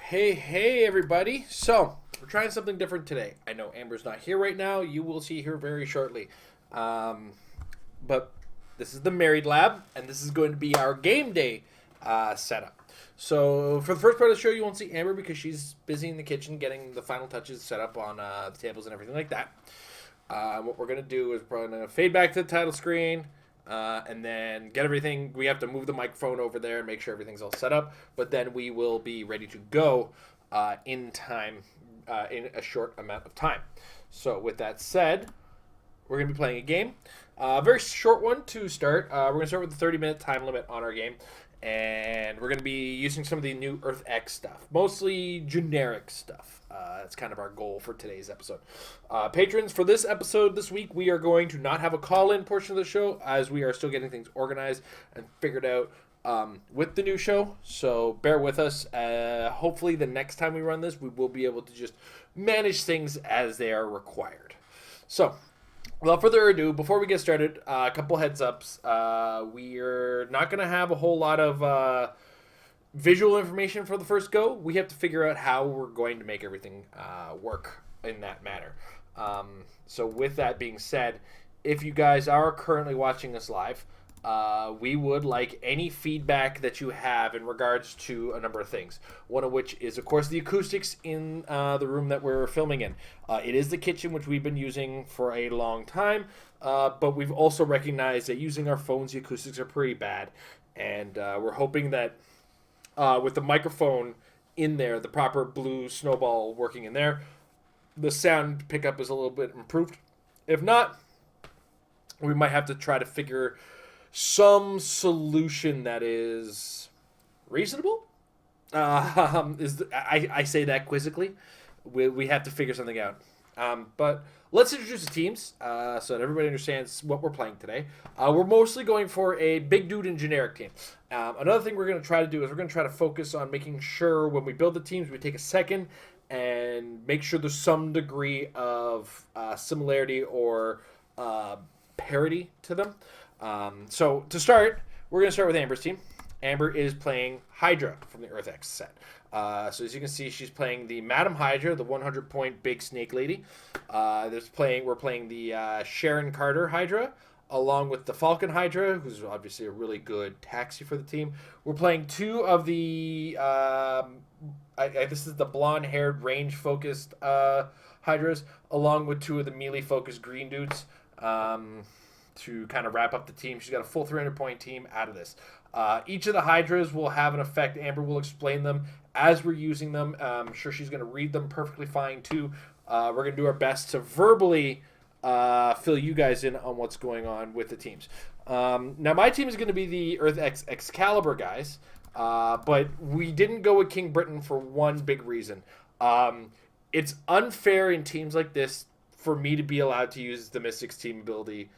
Hey, everybody. So, we're trying something different today. I know Amber's not here right now. You will see her very shortly. But this is the Married Lab, and this is going to be our game day setup. So, for the first part of the show, you won't see Amber because she's busy in the kitchen getting the final touches set up on the tables and everything like that. What we're going to do is we're going to fade back to the title screen. And then get everything. We have to move the microphone over there and make sure everything's all set up. But then we will be ready to go in time, in a short amount of time. So with that said, we're going to be playing a game. A very short one to start. We're going to start with the 30-minute time limit on our game. And we're going to be using some of the new Earth X stuff. Mostly generic stuff. That's kind of our goal for today's episode. Patrons, for this episode this week, we are going to not have a call-in portion of the show as we are still getting things organized and figured out with the new show. So bear with us. Hopefully the next time we run this, we will be able to just manage things as they are required. So, without further ado, before we get started, a couple heads ups. We're not going to have a whole lot of visual information for the first go. We have to figure out how we're going to make everything work in that manner. So with that being said, if you guys are currently watching this live, we would like any feedback that you have in regards to a number of things. One of which is, of course, the acoustics in the room that we're filming in. It is the kitchen, which we've been using for a long time, but we've also recognized that using our phones, the acoustics are pretty bad. And we're hoping that with the microphone in there, the proper blue snowball working in there, the sound pickup is a little bit improved. If not, we might have to try to figure some solution that is reasonable. I say that quizzically. We have to figure something out. But let's introduce the teams so that everybody understands what we're playing today. We're mostly going for a big dude and generic team. Another thing we're going to try to do is we're going to try to focus on making sure when we build the teams, we take a second and make sure there's some degree of similarity or parity to them. So to start, we're going to start with Amber's team. Amber is playing Hydra from the Earth X set. So as you can see, she's playing the Madam Hydra, the 100-point big snake lady. We're playing the Sharon Carter Hydra, along with the Falcon Hydra, who's obviously a really good taxi for the team. We're playing two of the this is the blonde-haired, range-focused Hydras, along with two of the melee-focused green dudes. To kind of wrap up the team. She's got a full 300-point team out of this. Each of the Hydras will have an effect. Amber will explain them as we're using them. I'm sure she's going to read them perfectly fine, too. We're going to do our best to verbally fill you guys in on what's going on with the teams. Now, my team is going to be the Earth X Excalibur guys, but we didn't go with King Britain for one big reason. It's unfair in teams like this for me to be allowed to use the Mystics team ability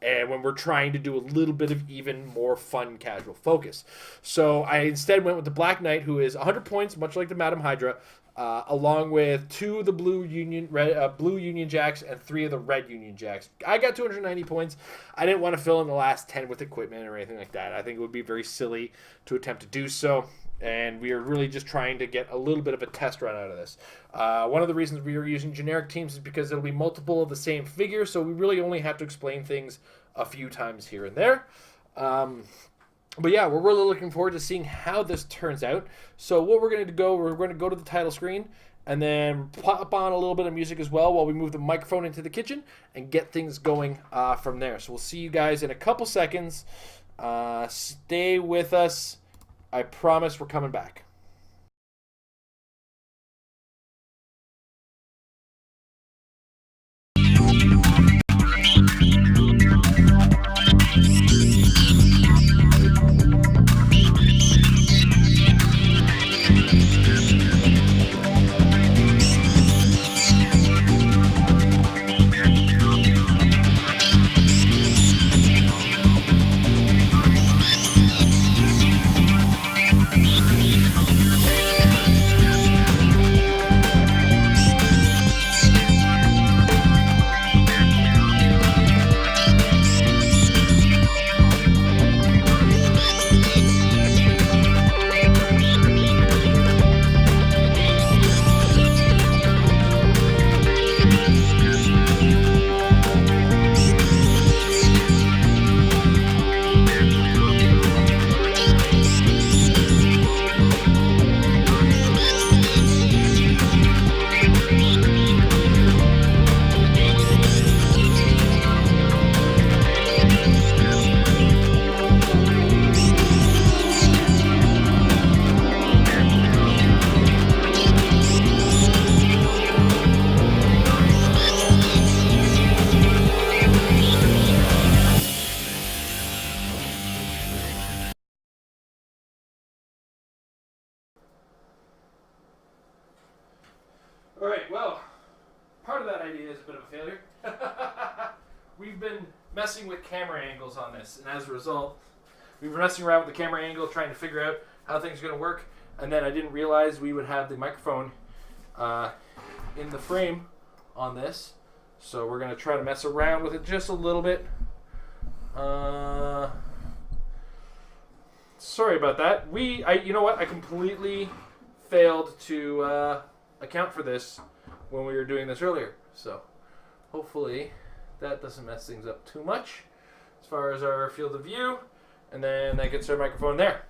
and when we're trying to do a little bit of even more fun casual focus. So I instead went with the Black Knight, who is 100 points, much like the Madam Hydra, along with two of the blue Union Jacks and three of the red Union Jacks. I got 290 points. I didn't want to fill in the last 10 with equipment or anything like that. I think it would be very silly to attempt to do so. And we are really just trying to get a little bit of a test run out of this. One of the reasons we are using generic teams is because it'll be multiple of the same figure, so we really only have to explain things a few times here and there. But yeah, we're really looking forward to seeing how this turns out. So what we're going to go to the title screen and then pop on a little bit of music as well while we move the microphone into the kitchen and get things going from there. So we'll see you guys in a couple seconds. Stay with us. I promise we're coming back. messing with camera angles on this, and as a result, we were messing around with the camera angle, trying to figure out how things are going to work, and then I didn't realize we would have the microphone in the frame on this, so we're going to try to mess around with it just a little bit. Sorry about that. You know what? I completely failed to account for this when we were doing this earlier, so hopefully that doesn't mess things up too much as far as our field of view. And then that gets our microphone there.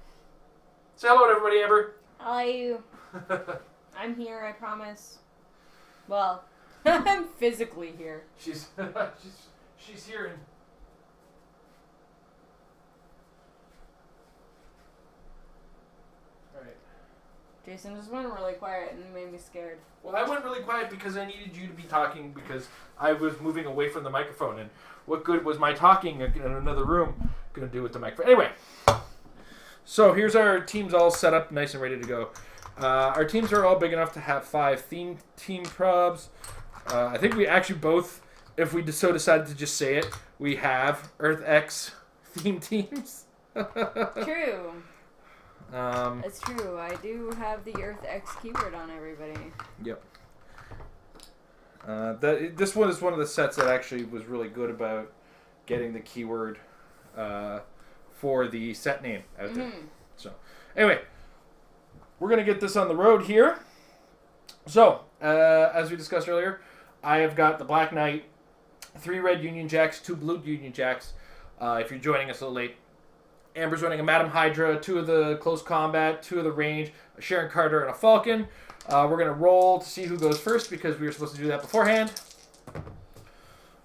Say hello to everybody, Amber. Hi. I'm here, I promise. Well, I'm physically here. She's here and alright. Jason just went really quiet and made me scared. Well, I went really quiet because I needed you to be talking because I was moving away from the microphone, and what good was my talking in another room going to do with the microphone? Anyway, so here's our teams all set up, nice and ready to go. Our teams are all big enough to have 5 team probs. I think we actually both, if we so decided to just say it, we have Earth X theme teams. True. It's true. I do have the Earth X keyword on everybody. Yep. This one is one of the sets that actually was really good about getting the keyword for the set name out there. So, anyway, we're going to get this on the road here. So, as we discussed earlier, I have got the Black Knight, 3 red Union Jacks, 2 blue Union Jacks. If you're joining us a little late, Amber's running a Madam Hydra, 2 of the close combat, 2 of the range, a Sharon Carter, and a Falcon. We're going to roll to see who goes first because we were supposed to do that beforehand.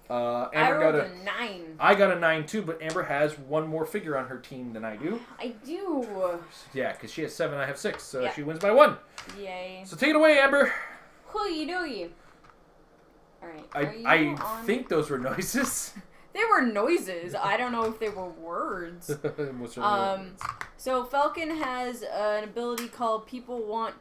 Amber I rolled a 9. I got a 9 too, but Amber has 1 more figure on her team than I do. I do. Yeah, because she has 7, I have 6, so yeah. she wins by 1. Yay. So take it away, Amber. Hooey dooey. Alright. I think those were noises. They were noises. I don't know if they were words. So Falcon has an ability called People Want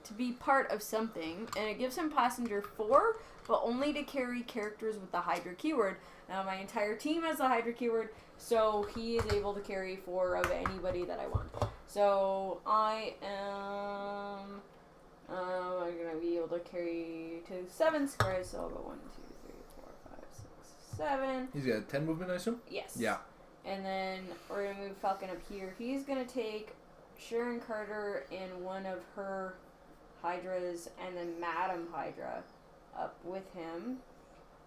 to be Part of Something, and it gives him passenger 4, but only to carry characters with the Hydra keyword. Now my entire team has the Hydra keyword, so he is able to carry 4 of anybody that I want. So I am going to be able to carry to 7 squares, so I'll go 1, 2, 3, 4, 5, 6, 7. He's got 10 movement, I assume? Yes. Yeah. And then we're going to move Falcon up here. He's going to take Sharon Carter in one of her Hydras and then Madam Hydra up with him.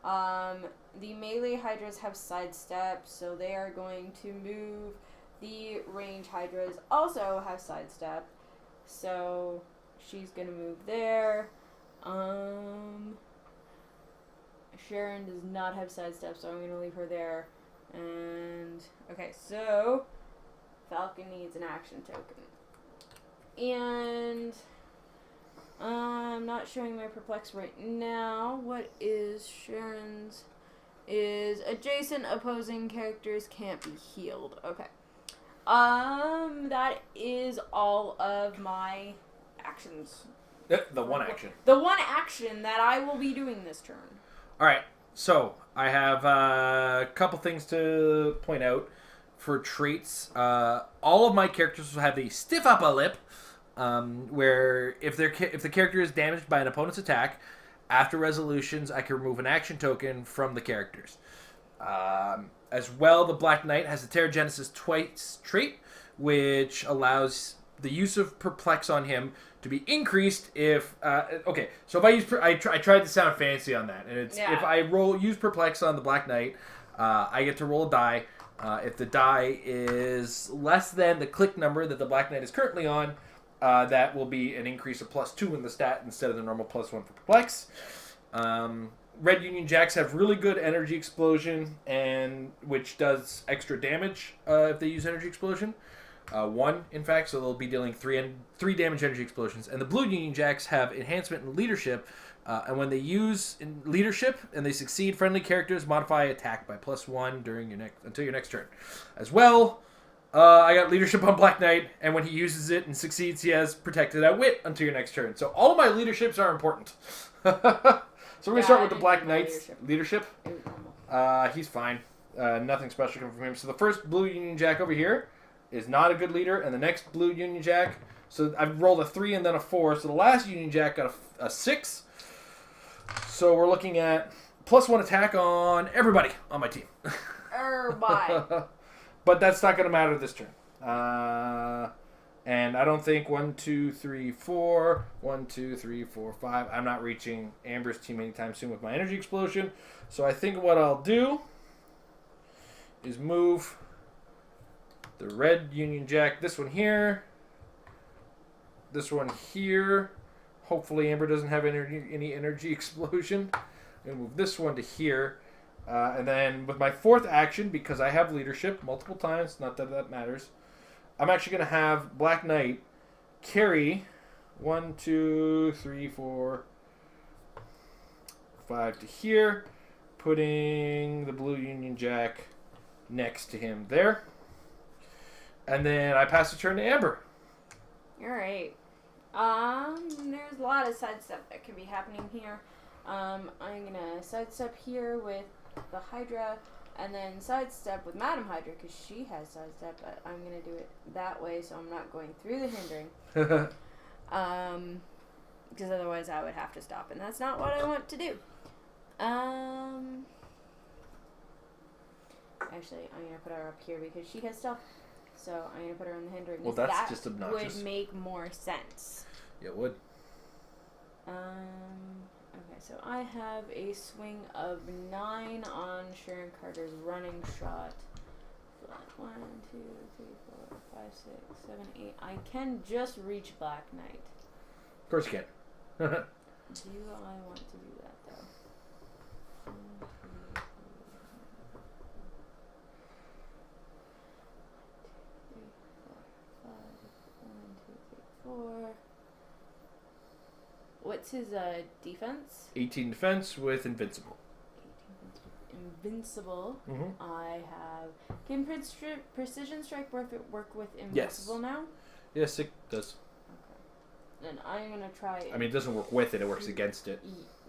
The melee Hydras have sidestep, so they are going to move. The range Hydras also have sidestep, so she's going to move there. Sharon does not have sidestep, so I'm going to leave her there. And, okay, so Falcon needs an action token. And I'm not showing my perplex right now. What is Sharon's? Is adjacent opposing characters can't be healed. Okay. That is all of my actions. The one action. The one action that I will be doing this turn. All right. So I have a couple things to point out for traits. All of my characters will have the stiff upper lip, where if the character is damaged by an opponent's attack, after resolutions, I can remove an action token from the characters. As well, the Black Knight has the Terragenesis Twice trait, which allows the use of Perplex on him to be increased if okay. So if I use I tried to sound fancy on that, and it's if I use Perplex on the Black Knight, I get to roll a die. If the die is less than the click number that the Black Knight is currently on, that will be an increase of +2 in the stat instead of the normal +1 for Perplex. Red Union Jacks have really good Energy Explosion, and which does extra damage if they use Energy Explosion. 1, in fact, so they'll be dealing 3 damage Energy Explosions. And the Blue Union Jacks have Enhancement in Leadership, and when they use in Leadership and they succeed, friendly characters modify attack by +1 until your next turn. As well, I got Leadership on Black Knight, and when he uses it and succeeds, he has Protected Outwit until your next turn. So all of my leaderships are important. So we're going to start with the Black Knight's leadership. He's fine. Nothing special coming from him. So the first blue Union Jack over here is not a good leader, and the next blue Union Jack. So I've rolled a 3 and then a 4. So the last Union Jack got a 6. So we're looking at +1 attack on everybody on my team. Everybody. But that's not going to matter this turn. And I don't think 1, 2, 3, 4, 1, 2, 3, 4, 5. I'm not reaching Amber's team anytime soon with my energy explosion. So I think what I'll do is move the red Union Jack, this one here, this one here. Hopefully Amber doesn't have any energy explosion. I'm going to move this one to here. And then with my 4th action, because I have leadership multiple times, not that that matters, I'm actually going to have Black Knight carry 1, 2, 3, 4, 5 to here, putting the blue Union Jack next to him there. And then I pass the turn to Amber. Alright. There's a lot of sidestep that could be happening here. I'm gonna sidestep here with the Hydra, and then sidestep with Madam Hydra, because she has sidestep, but I'm going to do it that way, so I'm not going through the hindering. Because otherwise I would have to stop, and that's not what I want to do. Actually, I'm going to put her up here, because she has stuff, so I'm going to put her on the hindering. Well, that's just obnoxious. Would make more sense. Yeah, it would. Okay, so I have a swing of 9 on Sharon Carter's running shot. 1, 2, 3, 4, 5, 6, 7, 8. I can just reach Black Knight. Of course you can. Do I want to do that, though? 1, 2, 3, 4, 1, 2, 3, 4. What's his defense? 18 defense with invincible. 18 invincible. Mm-hmm. I have. Can precision strike work with invincible now? Yes, it does. Okay. Then I'm gonna try. I mean, it doesn't work with it; it works against it.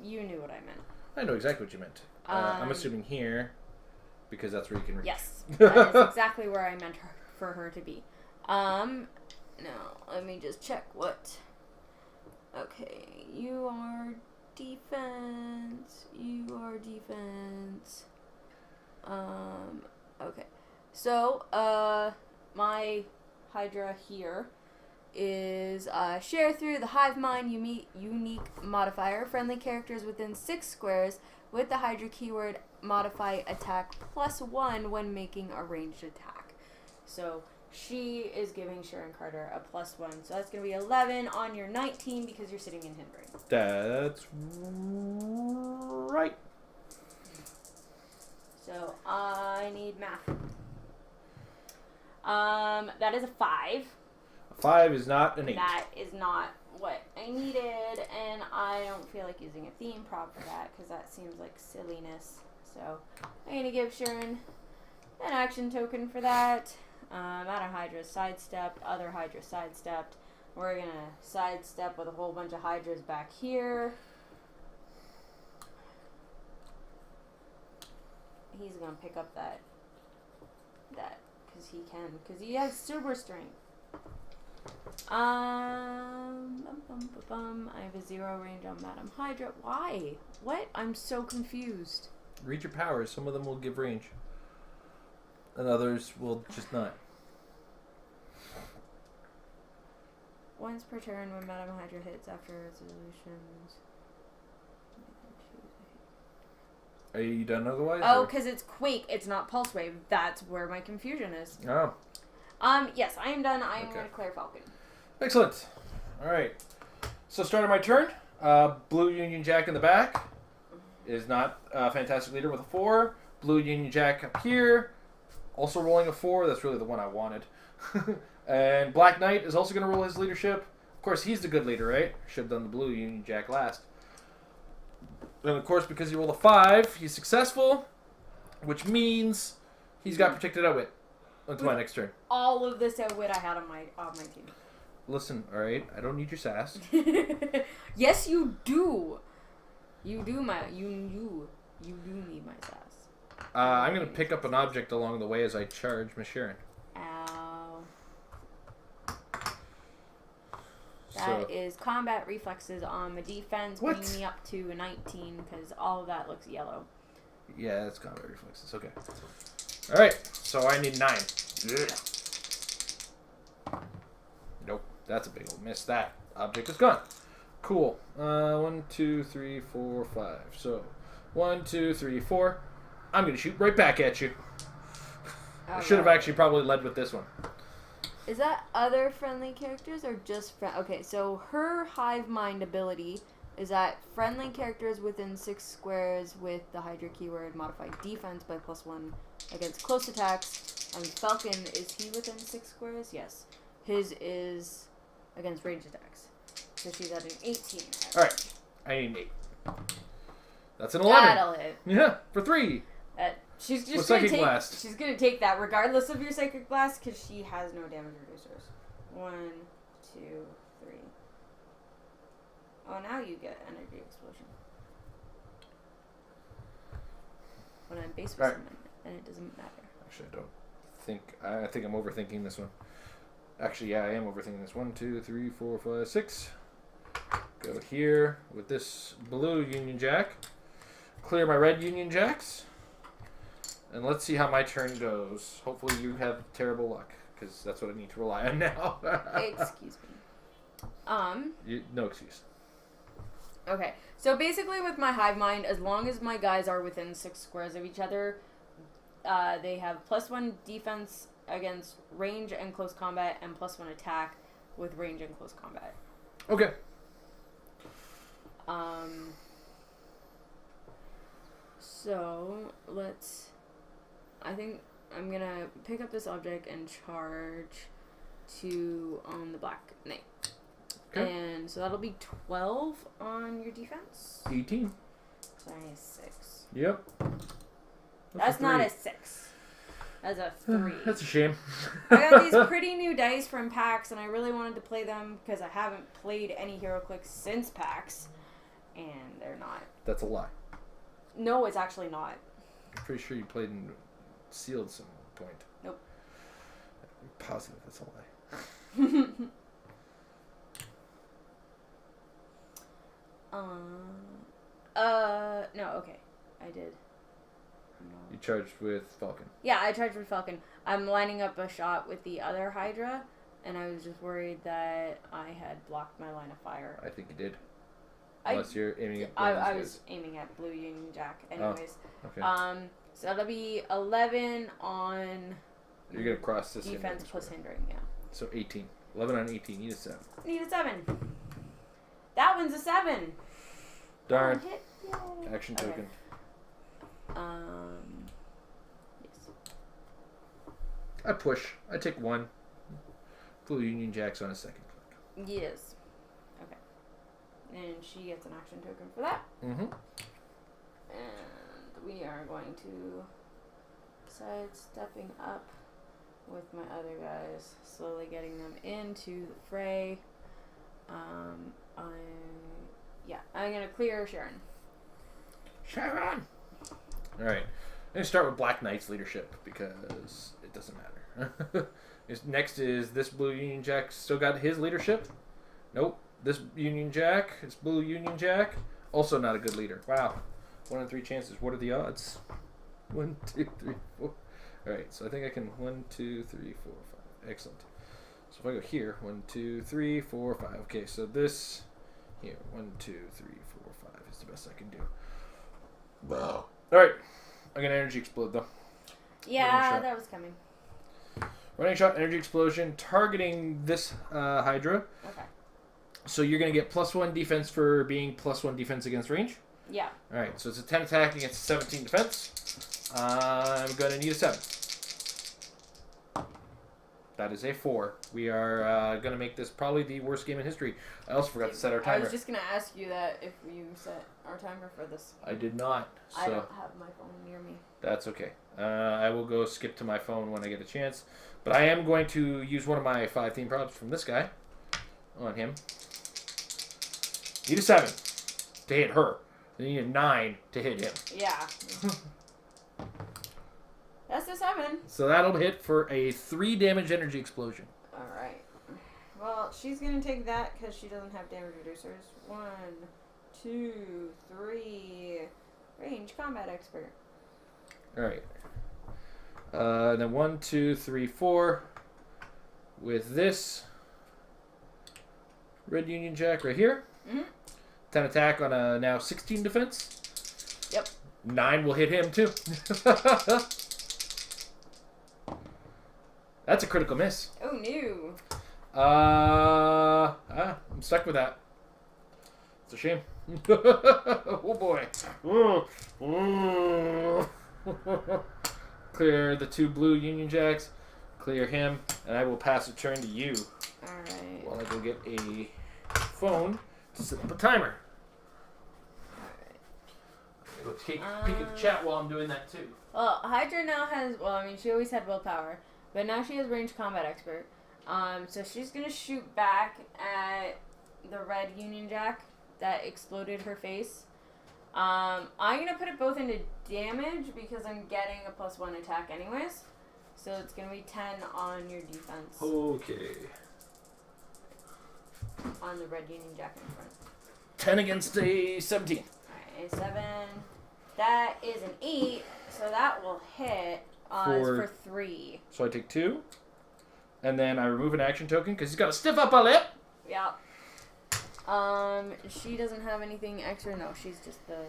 You knew what I meant. I know exactly what you meant. I'm assuming here, because that's where you can reach. Yes, that is exactly where I meant for her to be. Now let me just check what. Okay, you are defense. Okay. So, my Hydra here is share through the Hive Mind unique modifier. Friendly characters within 6 squares with the Hydra keyword modify attack +1 when making a ranged attack. So she is giving Sharon Carter a +1. So that's going to be 11 on your 19 because you're sitting in hindering. That's right. So I need math. That is a 5. A 5 is not an 8. That is not what I needed, and I don't feel like using a theme prop for that because that seems like silliness. So I'm going to give Sharon an action token for that. Madam Hydra sidestepped, other Hydra sidestepped. We're going to sidestep with a whole bunch of Hydras back here. He's going to pick up that because he can, because he has super strength. I have a 0 range on Madam Hydra. Why? What? I'm so confused. Read your powers. Some of them will give range. And others will just not. Once per turn when Madam Hydra hits after resolutions. Are you done otherwise? Oh, because it's Quake. It's not Pulse Wave. That's where my confusion is. Oh. Yes, I am done. I am going to Claire Falcon. Excellent. All right. So starting my turn, blue Union Jack in the back is not a fantastic leader with a 4. Blue Union Jack up here, also rolling a 4. That's really the one I wanted. And Black Knight is also going to roll his leadership. Of course, he's the good leader, right? Should have done the blue Union Jack last. And of course, because he rolled a 5, he's successful, which means he's got protected outwit until my next turn. All of this outwit I had on my team. Listen, all right, I don't need your sass. Yes, you do. You do need my sass. I'm going to pick up an object along the way as I charge Miss Sharon. Ow. That is combat reflexes on the defense, bringing me up to a 19 because all of that looks yellow. Yeah, that's combat reflexes. Okay. All right. So I need 9. Yeah. Nope. That's a big old miss. That object is gone. Cool. 1, 2, 3, 4, 5. So 1, 2, 3, 4. I'm going to shoot right back at you. I should have actually probably led with this one. Is that other friendly characters or just okay, so her hive mind ability is that friendly characters within 6 squares with the Hydra keyword modify defense by +1 against close attacks. Falcon, is he within 6 squares? Yes. His is against ranged attacks. So she's at an 18. Alright. I need an 8. That's an 11. That'll hit. Yeah, for 3. She's just gonna take. Blast? She's gonna take that regardless of your psychic blast because she has no damage reducers. 1, 2, 3. Oh, now you get energy explosion. When I'm base with someone, and it doesn't matter. Actually, I think I'm overthinking this one. Actually, yeah, I am overthinking this. 1, 2, 3, 4, 5, 6. Go here with this blue Union Jack. Clear my red Union Jacks. And let's see how my turn goes. Hopefully you have terrible luck, because that's what I need to rely on now. Excuse me. No excuse. Okay, so basically with my hive mind, as long as my guys are within 6 squares of each other, they have +1 defense against range and close combat, and +1 attack with range and close combat. Okay. So I think I'm gonna pick up this object and charge to on the Black Knight. Okay. And so that'll be 12 on your defense. 18. So I need 6. Yep. That's not a 6. That's a 3. That's a shame. I got these pretty new dice from PAX, and I really wanted to play them because I haven't played any HeroClix since PAX, and they're not. That's a lie. No, it's actually not. I'm pretty sure you played in Sealed some point. Nope. I'm positive that's a lie. No, okay. I did. No. You charged with Falcon. Yeah, I charged with Falcon. I'm lining up a shot with the other Hydra, and I was just worried that I had blocked my line of fire. I think you did. Unless you're aiming at I was aiming at Blue Union Jack anyways. Oh, okay. So that'll be 11 on you're going to cross this defense plus hindering, yeah. So 18. 11 on 18. Need a 7. Need a 7. That one's a 7. Darn. Hit. Yay. Action token. Yes. I push. I take 1. Blue Union Jack's on a second click. Yes. Okay. And she gets an action token for that. Mm-hmm. And we are going to sidestepping up with my other guys, slowly getting them into the fray. I'm gonna clear Sharon. Sharon! Alright. I'm gonna start with Black Knight's leadership because it doesn't matter. Next is this Blue Union Jack still got his leadership? Nope. This Union Jack, this Blue Union Jack, also not a good leader. Wow. 1 in 3 chances. What are the odds? 1, 2, 3, 4. Alright, so I think I can 1, 2, 3, 4, 5. Excellent. So if I go here, 1, 2, 3, 4, 5. Okay, so this here, 1, 2, 3, 4, 5 is the best I can do. Wow. Alright. I'm gonna energy explode though. Yeah, that was coming. Running shot, energy explosion, targeting this Hydra. Okay. So you're gonna get +1 defense for being +1 defense against range. Yeah. Alright, so it's a 10 attack against 17 defense. I'm gonna need a 7. That is a 4. We are gonna make this probably the worst game in history. I also forgot to set our timer. I was just gonna ask you that if you set our timer for this. I did not. So I don't have my phone near me. That's okay. I will go skip to my phone when I get a chance. But I am going to use one of my 5 theme props from this guy on him. Need a 7 to hit her. I need a 9 to hit him. Yeah. That's a 7. So that'll hit for a 3 damage energy explosion. Alright. Well, she's going to take that because she doesn't have damage reducers. 1, 2, 3. Range combat expert. Alright. And then 1, 2, 3, 4. With this Red Union Jack right here. 10 attack on a now 16 defense. Yep. 9 will hit him too. That's a critical miss. Oh, no. I'm stuck with that. It's a shame. Oh boy. Clear the 2 blue Union Jacks. Clear him, and I will pass the turn to you. Alright. While I go get a phone to set up a timer. Alright. Go take a peek at the chat while I'm doing that too. Well, Hydra now has, she always had willpower, but now she has range combat expert. So she's going to shoot back at the red Union Jack that exploded her face. I'm going to put it both into damage because I'm getting a +1 attack anyways. So it's going to be 10 on your defense. Okay. On the red Union Jack in front. 10 against a 17. Alright, a 7. That is an 8, so that will hit for 3. So I take 2. And then I remove an action token because he's got to stiff up a lip. Yeah. She doesn't have anything extra. No, she's just the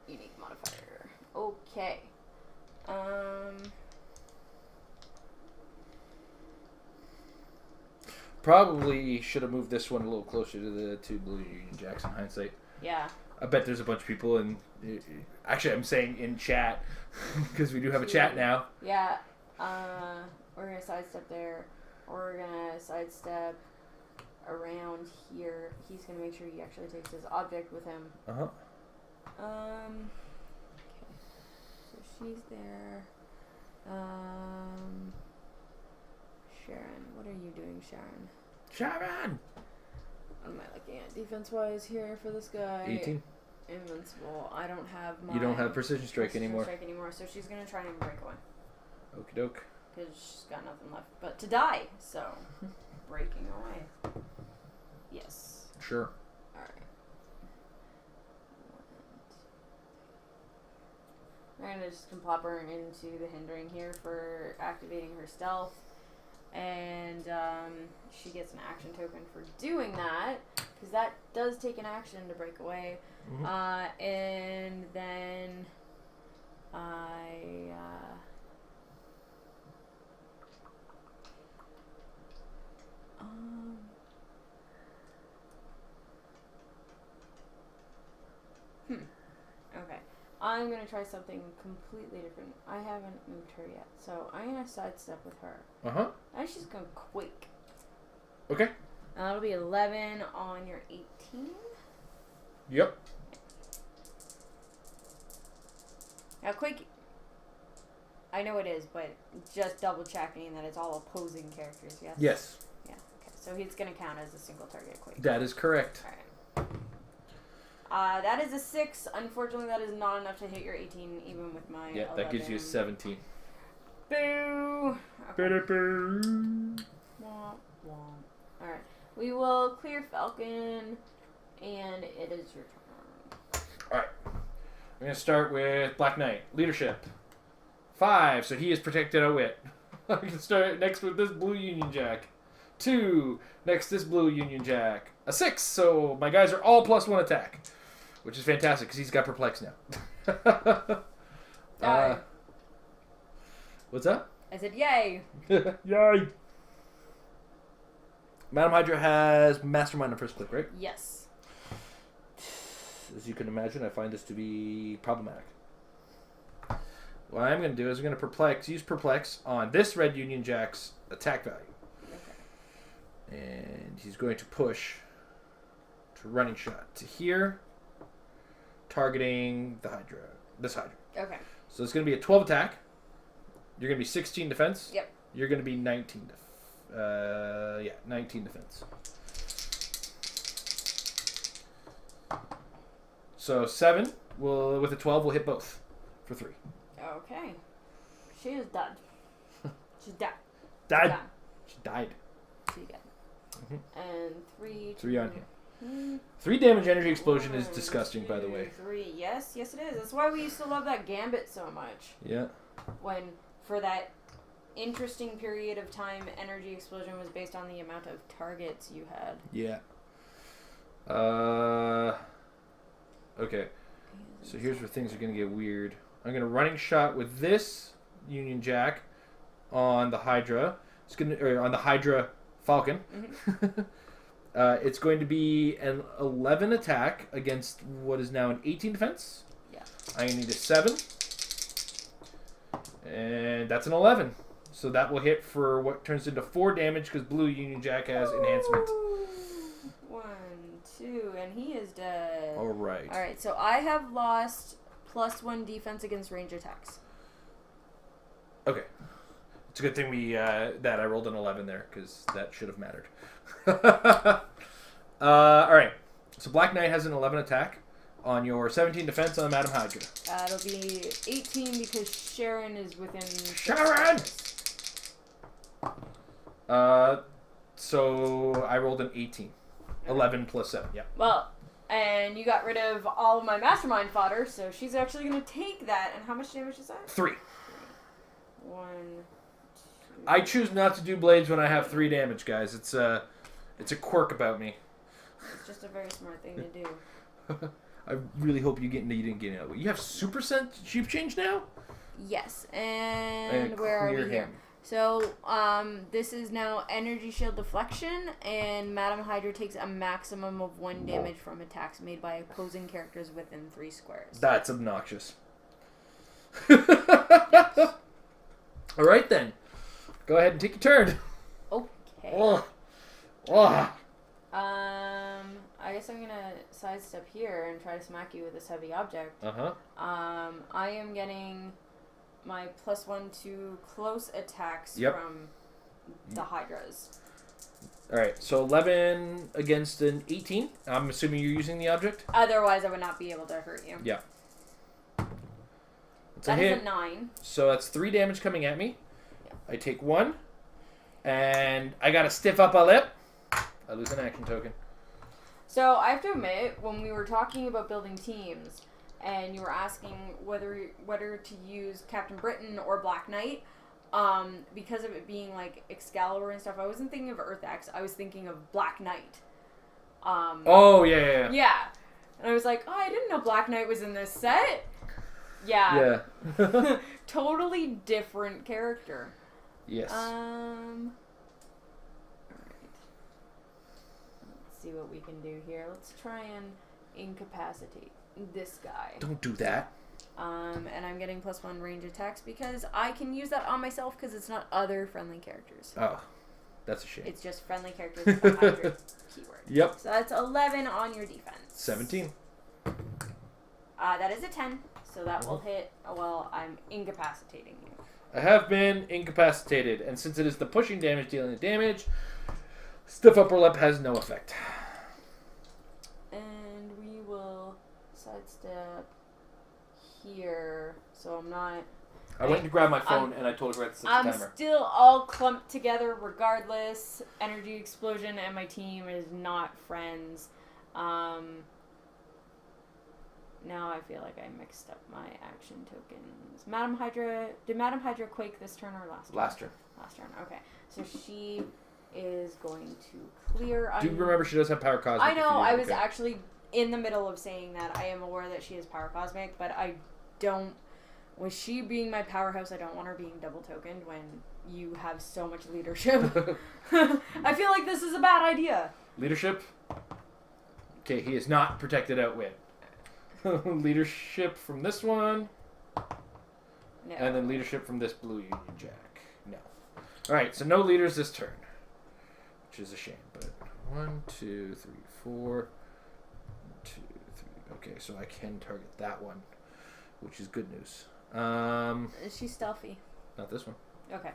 unique modifier. Okay. Probably should have moved this one a little closer to the 2 blue Union Jacks in hindsight. Yeah. I bet there's a bunch of people in... Actually, I'm saying in chat because we do have a chat now. Yeah. We're going to sidestep there. Or we're going to sidestep around here. He's going to make sure he actually takes his object with him. Uh-huh. Okay. So she's there. Sharon. What are you doing, Sharon? Sharon! What am I looking at defense-wise here for this guy? 18. Invincible. I don't have my... You don't have Precision Strike anymore. So she's going to try and break away. Okie doke. Because she's got nothing left but to die. So, breaking away. Yes. Sure. Alright. I'm going to just plop her into the hindering here for activating her stealth. And she gets an action token for doing that. Because that does take an action to break away. Mm-hmm. And then okay. I'm going to try something completely different. I haven't moved her yet. So I'm going to sidestep with her. Uh-huh. And she's going to quake. Okay. And that'll be 11 on your 18. Yep. Now quake... I know it is, but just double checking that it's all opposing characters, yes? Yes. Yeah, okay. So he's going to count as a single target quake. That is correct. Alright. That is a 6. Unfortunately, that is not enough to hit your 18, even with my 11. That gives you a 17. Boo! Okay. Boo! Womp, womp. Alright. We will clear Falcon, and it is your turn. Alright. I'm going to start with Black Knight. Leadership. 5, so he is protected at wit. I can start next with this blue Union Jack. 2, next this blue Union Jack. A 6, so my guys are all +1 attack. Which is fantastic, because he's got perplex now. What's up? I said, yay! Yay! Madam Hydra has Mastermind on first click, right? Yes. As you can imagine, I find this to be problematic. What I'm going to do is I'm going to use perplex on this red Union Jack's attack value. Okay. And he's going to push to running shot to here, targeting the Hydra. This Hydra. Okay. So it's going to be a 12 attack. You're going to be 16 defense. Yep. You're going to be 19 19 defense. So 7 will with a 12 will hit both for 3. Okay. She is dead. She's dead. Died. She died. She's dead. And 3. 3 on him. 3 damage energy explosion is disgusting, by the way. 3. Yes, it is. That's why we used to love that Gambit so much. Yeah. When, for that interesting period of time, energy explosion was based on the amount of targets you had. Yeah. Okay. So here's where things are going to get weird. I'm going to running shot with this Union Jack on the Hydra. It's going to, or on the Hydra Falcon. Mm-hmm. It's going to be an 11 attack against what is now an 18 defense. Yeah. I need a 7. And that's an 11. So that will hit for what turns into 4 damage because Blue Union Jack has enhancement. 1, 2, and he is dead. Alright. Alright, so I have lost +1 defense against range attacks. Okay. It's a good thing we that I rolled an 11 there because that should have mattered. Alright. So Black Knight has an 11 attack on your 17 defense on Madam Hydra. It'll be 18 because Sharon is within... Sharon! So I rolled an 18. 11 plus 7, yeah. Well, and you got rid of all of my Mastermind fodder, so she's actually going to take that. And how much damage is that? 3. 1, 2... I choose not to do blades when I have 3 damage, guys. It's a quirk about me. It's just a very smart thing to do. I really hope you didn't get it. You have super shape change now? Yes, and where are we here? So, this is now Energy Shield Deflection, and Madam Hydra takes a maximum of 1 damage from attacks made by opposing characters within 3 squares. That's obnoxious. Alright then. Go ahead and take your turn. Okay. Oh. Oh. I guess I'm gonna sidestep here and try to smack you with this heavy object. Uh-huh. I am getting my +1 to close attacks from the Hydras. Alright, so 11 against an 18. I'm assuming you're using the object? Otherwise, I would not be able to hurt you. Yeah. It's That a is hit. a 9. So that's 3 damage coming at me. Yeah. I take 1. And I gotta stiff up a lip. I lose an action token. So I have to admit, when we were talking about building teams, and you were asking whether to use Captain Britain or Black Knight, because of it being like Excalibur and stuff, I wasn't thinking of Earth X. I was thinking of Black Knight. Oh yeah. Yeah, and I was like, oh, I didn't know Black Knight was in this set. Yeah. Yeah. Totally different character. Yes. Alright. Let's see what we can do here. Let's try and incapacitate this guy. Don't do that. And I'm getting +1 range attacks because I can use that on myself because it's not other friendly characters. Oh, that's a shame. It's just friendly characters with the Hydra keyword. Yep. So that's 11 on your defense. 17. That is a 10, so that will hit while I'm incapacitating you. I have been incapacitated, and since it is the pushing damage dealing the damage, stiff upper lip has no effect. And we will sidestep here, so I'm not... I went to grab my phone, and I told her to set the I'm timer. still all clumped together regardless. Energy Explosion and my team is not friends. Now I feel like I mixed up my action tokens. Madam Hydra... Did Madam Hydra quake this turn or last turn? Last turn. Last turn, okay. So she is going to clear... Do you remember she does have Power Cosmic? I know, I was actually in the middle of saying that. I am aware that she is Power Cosmic, but I don't... With she being my powerhouse, I don't want her being double tokened when you have so much leadership. I feel like this is a bad idea. Leadership? Okay, he is not protected outwit. Leadership from this one. No. And then leadership from this Blue Union Jack. No. Alright, so no leaders this turn. Which is a shame, but 1, 2, 3, 4. 2, 3. Okay, so I can target that one, which is good news. Is she stealthy? Not this one. Okay.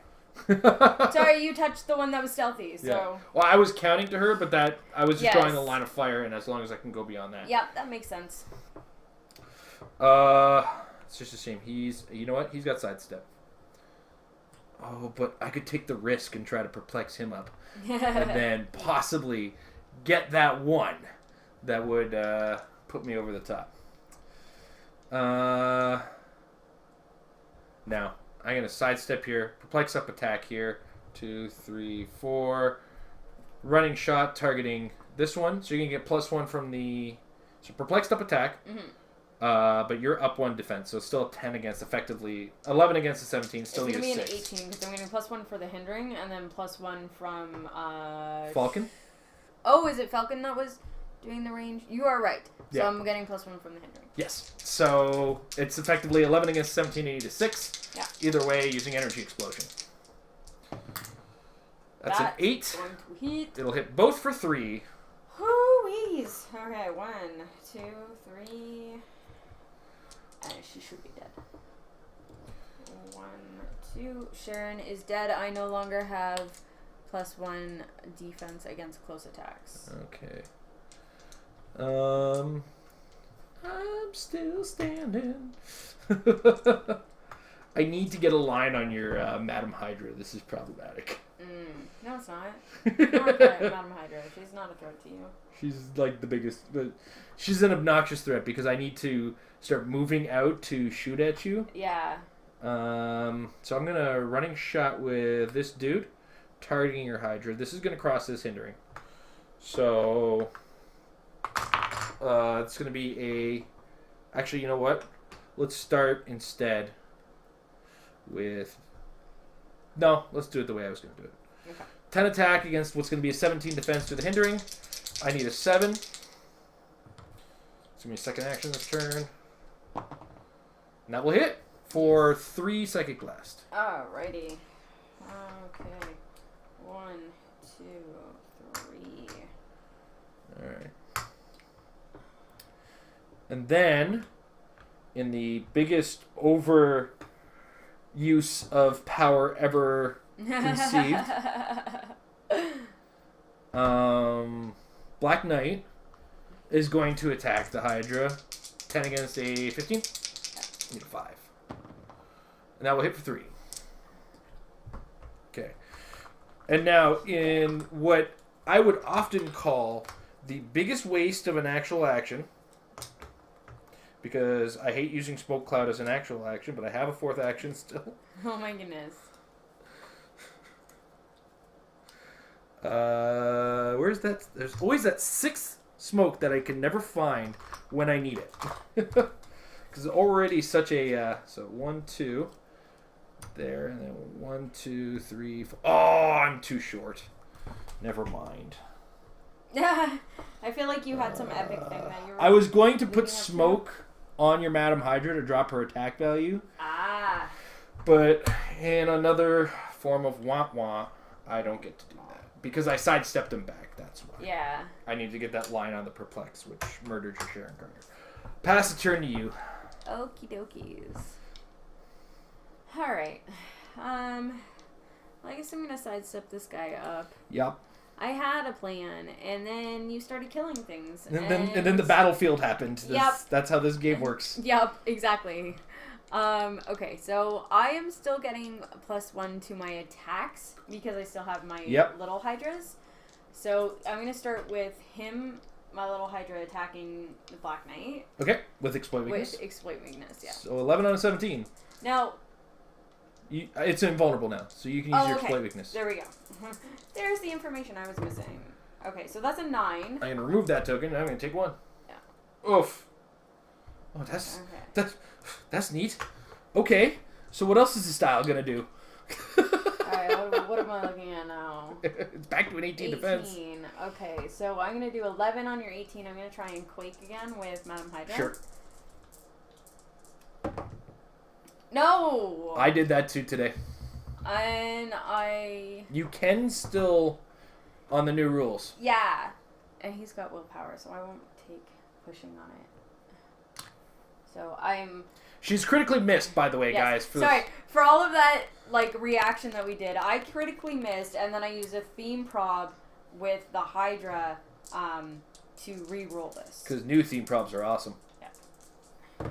Sorry, you touched the one that was stealthy, so... Yeah. Well, I was counting to her, but that I was just Yes. drawing a line of fire, and as long as I can go beyond that. Yep, that makes sense. It's just a shame. You know what? He's got sidestep. Oh, but I could take the risk and try to perplex him up. And then possibly get that one that would put me over the top. Now, I'm going to sidestep here. Perplex up attack here. 2, 3, 4. Running shot targeting this one. So you can get +1 from the... So perplexed up attack. Mm-hmm. But you're up 1 defense. So still 10 against effectively... 11 against the 17. Still need a 6. It's going to be an 18 because I'm getting +1 for the hindering and then +1 from... Falcon? Oh, is it Falcon that was doing the range? You are right. So Yeah. I'm getting +1 from the hindering. Yes. So it's effectively 11 against 17, 80 to 6. Yeah. Either way, using energy explosion. That's an 8. Going to hit. It'll hit both for 3. Hoo-wees. Okay, 1, 2, 3. And she should be dead. 1, 2. Sharon is dead. I no longer have +1 defense against close attacks. Okay. I'm still standing. I need to get a line on your Madam Hydra. This is problematic. No, it's not. Not that Madam Hydra. She's not a threat to you. She's like the biggest, but she's an obnoxious threat because I need to start moving out to shoot at you. Yeah. So I'm gonna running shot with this dude, targeting your Hydra. This is gonna cross this hindering. So it's gonna be a. Actually, you know what? Let's start instead with. No, let's do it the way I was gonna do it. Okay. 10 attack against what's gonna be a 17 defense to the hindering. I need a 7. It's gonna be a second action this turn. And that will hit for 3 Psychic Blast. Alrighty. Okay. 1, 2, 3. Alright. And then, in the biggest overuse of power ever conceived, Black Knight is going to attack the Hydra. 10 against a 15? Need a 5. And that will hit for 3. Okay. And now, in what I would often call the biggest waste of an actual action, because I hate using Smoke Cloud as an actual action, but I have a 4th action still. Oh my goodness. Where's that? There's always that 6th smoke that I can never find when I need it. Because already such a... so 1, 2... There, and then 1, 2, 3, 4. Oh, I'm too short. Never mind. Yeah, I feel like you had some epic thing that you were... I was going to put smoke on your Madam Hydra to drop her attack value. Ah. But in another form of wah-wah, I don't get to do that. Because I sidestepped him back, that's why. Yeah. I need to get that line on the Perplex, which murdered your Sharon Carter. Pass the turn to you. Okie dokies. Alright. I guess I'm gonna sidestep this guy up. Yep. I had a plan, and then you started killing things. And then the battlefield happened. Yep. That's how this game works. Yep, exactly. Okay, so I am still getting +1 to my attacks because I still have my little Hydras. So I'm going to start with him, my little Hydra, attacking the Black Knight. Okay, with Exploit Weakness. With Exploit Weakness, yeah. So 11 out of 17. Now... it's invulnerable now, so you can use your Exploit Weakness. There we go. There's the information I was missing. Okay, so that's a 9. I'm going to remove that token, and I'm going to take 1. Yeah. Oof. Oh, that's neat. Okay, so what else is the style going to do? Alright, what am I looking at now? It's back to an 18 defense. Okay, so I'm going to do 11 on your 18. I'm going to try and Quake again with Madam Hydra. Sure. No! I did that too today. And I... You can still, on the new rules. Yeah. And he's got willpower, so I won't take pushing on it. So I'm... She's critically missed, by the way, guys. Sorry, for all of that reaction that we did, I critically missed, and then I used a theme prob with the Hydra to re-roll this. Because new theme probs are awesome. Yeah.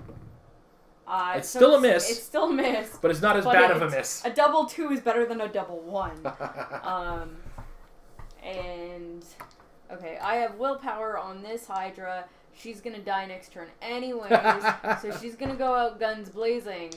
It's still a miss. It's still a miss. But it's not as bad of a miss. A double 2 is better than a double 1. And okay, I have willpower on this Hydra. She's gonna die next turn anyways, so she's gonna go out guns blazing.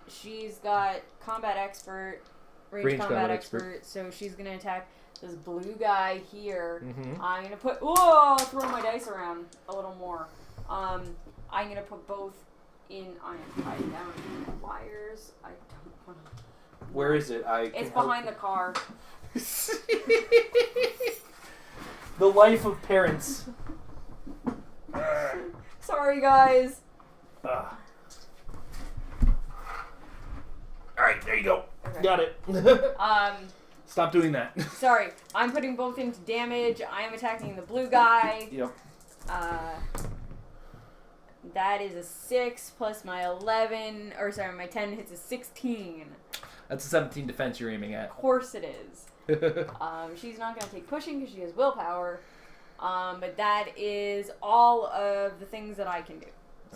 She's got combat expert, range combat expert, so she's gonna attack this blue guy here. Mm-hmm. I'm gonna put throw my dice around a little more. I'm gonna put both in. I'm tied down in wires. I don't want to. Where is it? It's behind the car. The life of parents. Sorry, guys. All right, there you go. Okay. Got it. Stop doing that. Sorry, I'm putting both into damage. I am attacking the blue guy. Yep. That is a 6 plus my 11, or sorry, my 10 hits a 16. That's a 17 defense you're aiming at. Of course it is. She's not going to take pushing because she has willpower. But that is all of the things that I can do.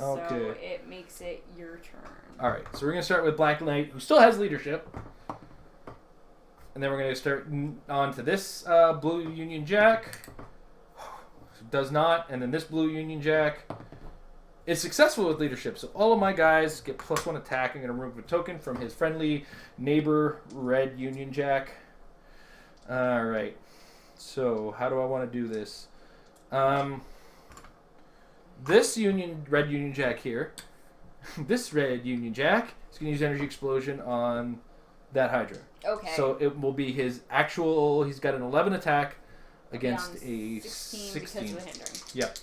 Okay. So it makes it your turn. Alright, so we're going to start with Black Knight, who still has leadership. And then we're going to start on to this Blue Union Jack. Does not. And then this Blue Union Jack is successful with leadership. So all of my guys get +1 attack. I'm going to remove a token from his friendly neighbor, Red Union Jack. Alright. So how do I want to do this? This Red Union Jack here, this Red Union Jack is going to use Energy Explosion on that Hydra. Okay. So it will be his actual, he's got an 11 attack against a 16 because of the hindering. Yep.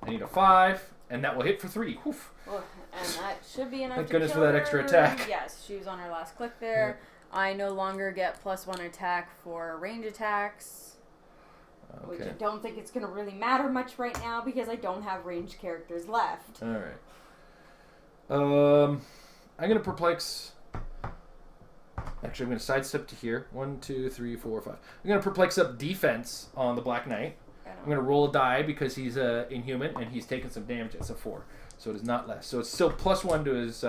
I need a 5, and that will hit for 3. Oof. Oh, and that should be enough. Thank to goodness kill for that her. extra attack. Yes, she was on her last click there. Yeah. I no longer get +1 attack for range attacks. Okay. Which I don't think it's going to really matter much right now because I don't have ranged characters left. Alright. I'm going to perplex. Actually, I'm going to sidestep to here. 1, 2, 3, 4, 5. I'm going to perplex up defense on the Black Knight. I'm going to roll a die because he's inhuman and he's taken some damage. It's a 4. So it is not less. So it's still +1 to his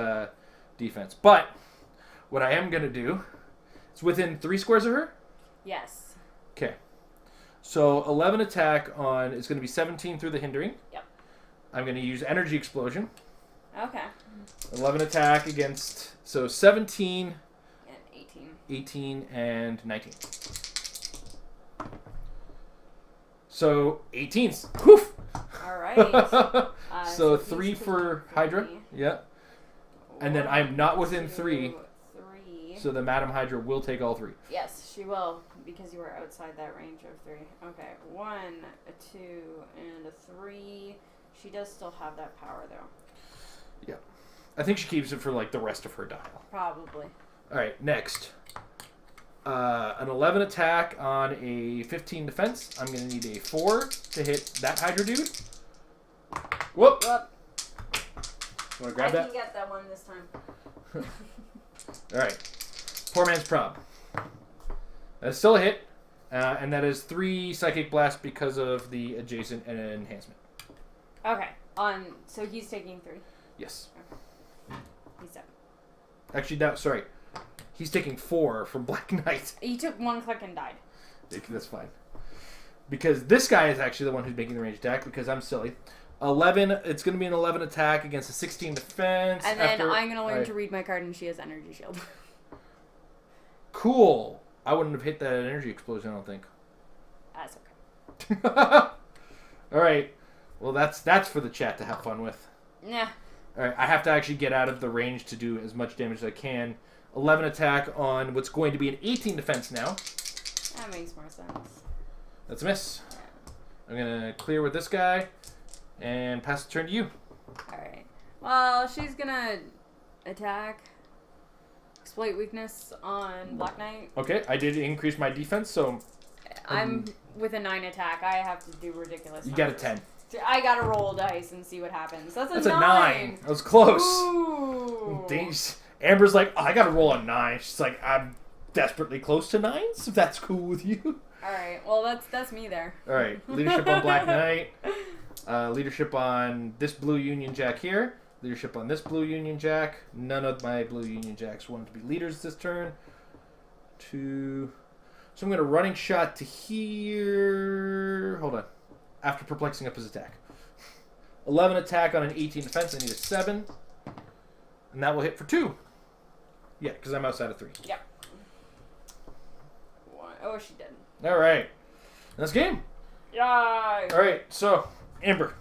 defense. But what I am going to do, it's within 3 squares of her? Yes. Okay. So 11 attack on, it's going to be 17 through the hindering. Yep. I'm going to use Energy Explosion. Okay. 11 attack against, so 17, And 18. 18, and 19. So 18s. Woof! Alright. So 3 for Hydra. Yeah. And then I'm not within 3. 3. So the Madam Hydra will take all 3. Yes, she will, because you were outside that range of 3. Okay, 1, a 2, and a 3. She does still have that power, though. Yeah. I think she keeps it for, like, the rest of her dial. Probably. Alright, next. An 11 attack on a 15 defense. I'm going to need a 4 to hit that Hydra dude. Whoop! Whoop. You want to grab that? I can get that one this time. Alright. Poor man's prob. That's still a hit. And that is 3 Psychic Blast because of the adjacent and enhancement. Okay. So he's taking 3. Yes. Okay. He's done. Actually, no, sorry. He's taking 4 from Black Knight. He took 1 click and died. That's fine. Because this guy is actually the one who's making the range attack because I'm silly. 11, it's going to be an 11 attack against a 16 defense. And then I'm going to learn to read my card and she has Energy Shield. Cool. I wouldn't have hit that Energy Explosion, I don't think. That's okay. Alright. Well, that's for the chat to have fun with. Yeah. Alright, I have to actually get out of the range to do as much damage as I can. 11 attack on what's going to be an 18 defense now. That makes more sense. That's a miss. I'm going to clear with this guy and pass the turn to you. Alright. Well, she's going to attack. Exploit weakness on Black Knight. Okay, I did increase my defense, so... I'm with a 9 attack. I have to do ridiculous You numbers. got a 10. I gotta roll dice and see what happens. That's a 9. That was close. Ooh. Thanks. Amber's like, oh, I gotta roll a 9. She's like, I'm desperately close to 9s, if that's cool with you. Alright, well that's me there. Alright, leadership on Black Knight. Leadership on this Blue Union Jack here. Leadership on this blue Union Jack. None of my blue Union Jacks wanted to be leaders this turn. 2. So I'm going to running shot to here. Hold on. After perplexing up his attack. 11 attack on an 18 defense. I need a 7. And that will hit for 2. Yeah, because I'm outside of 3. Yep. Oh, she didn't. All right. That's game. Yay! All right, so, Amber.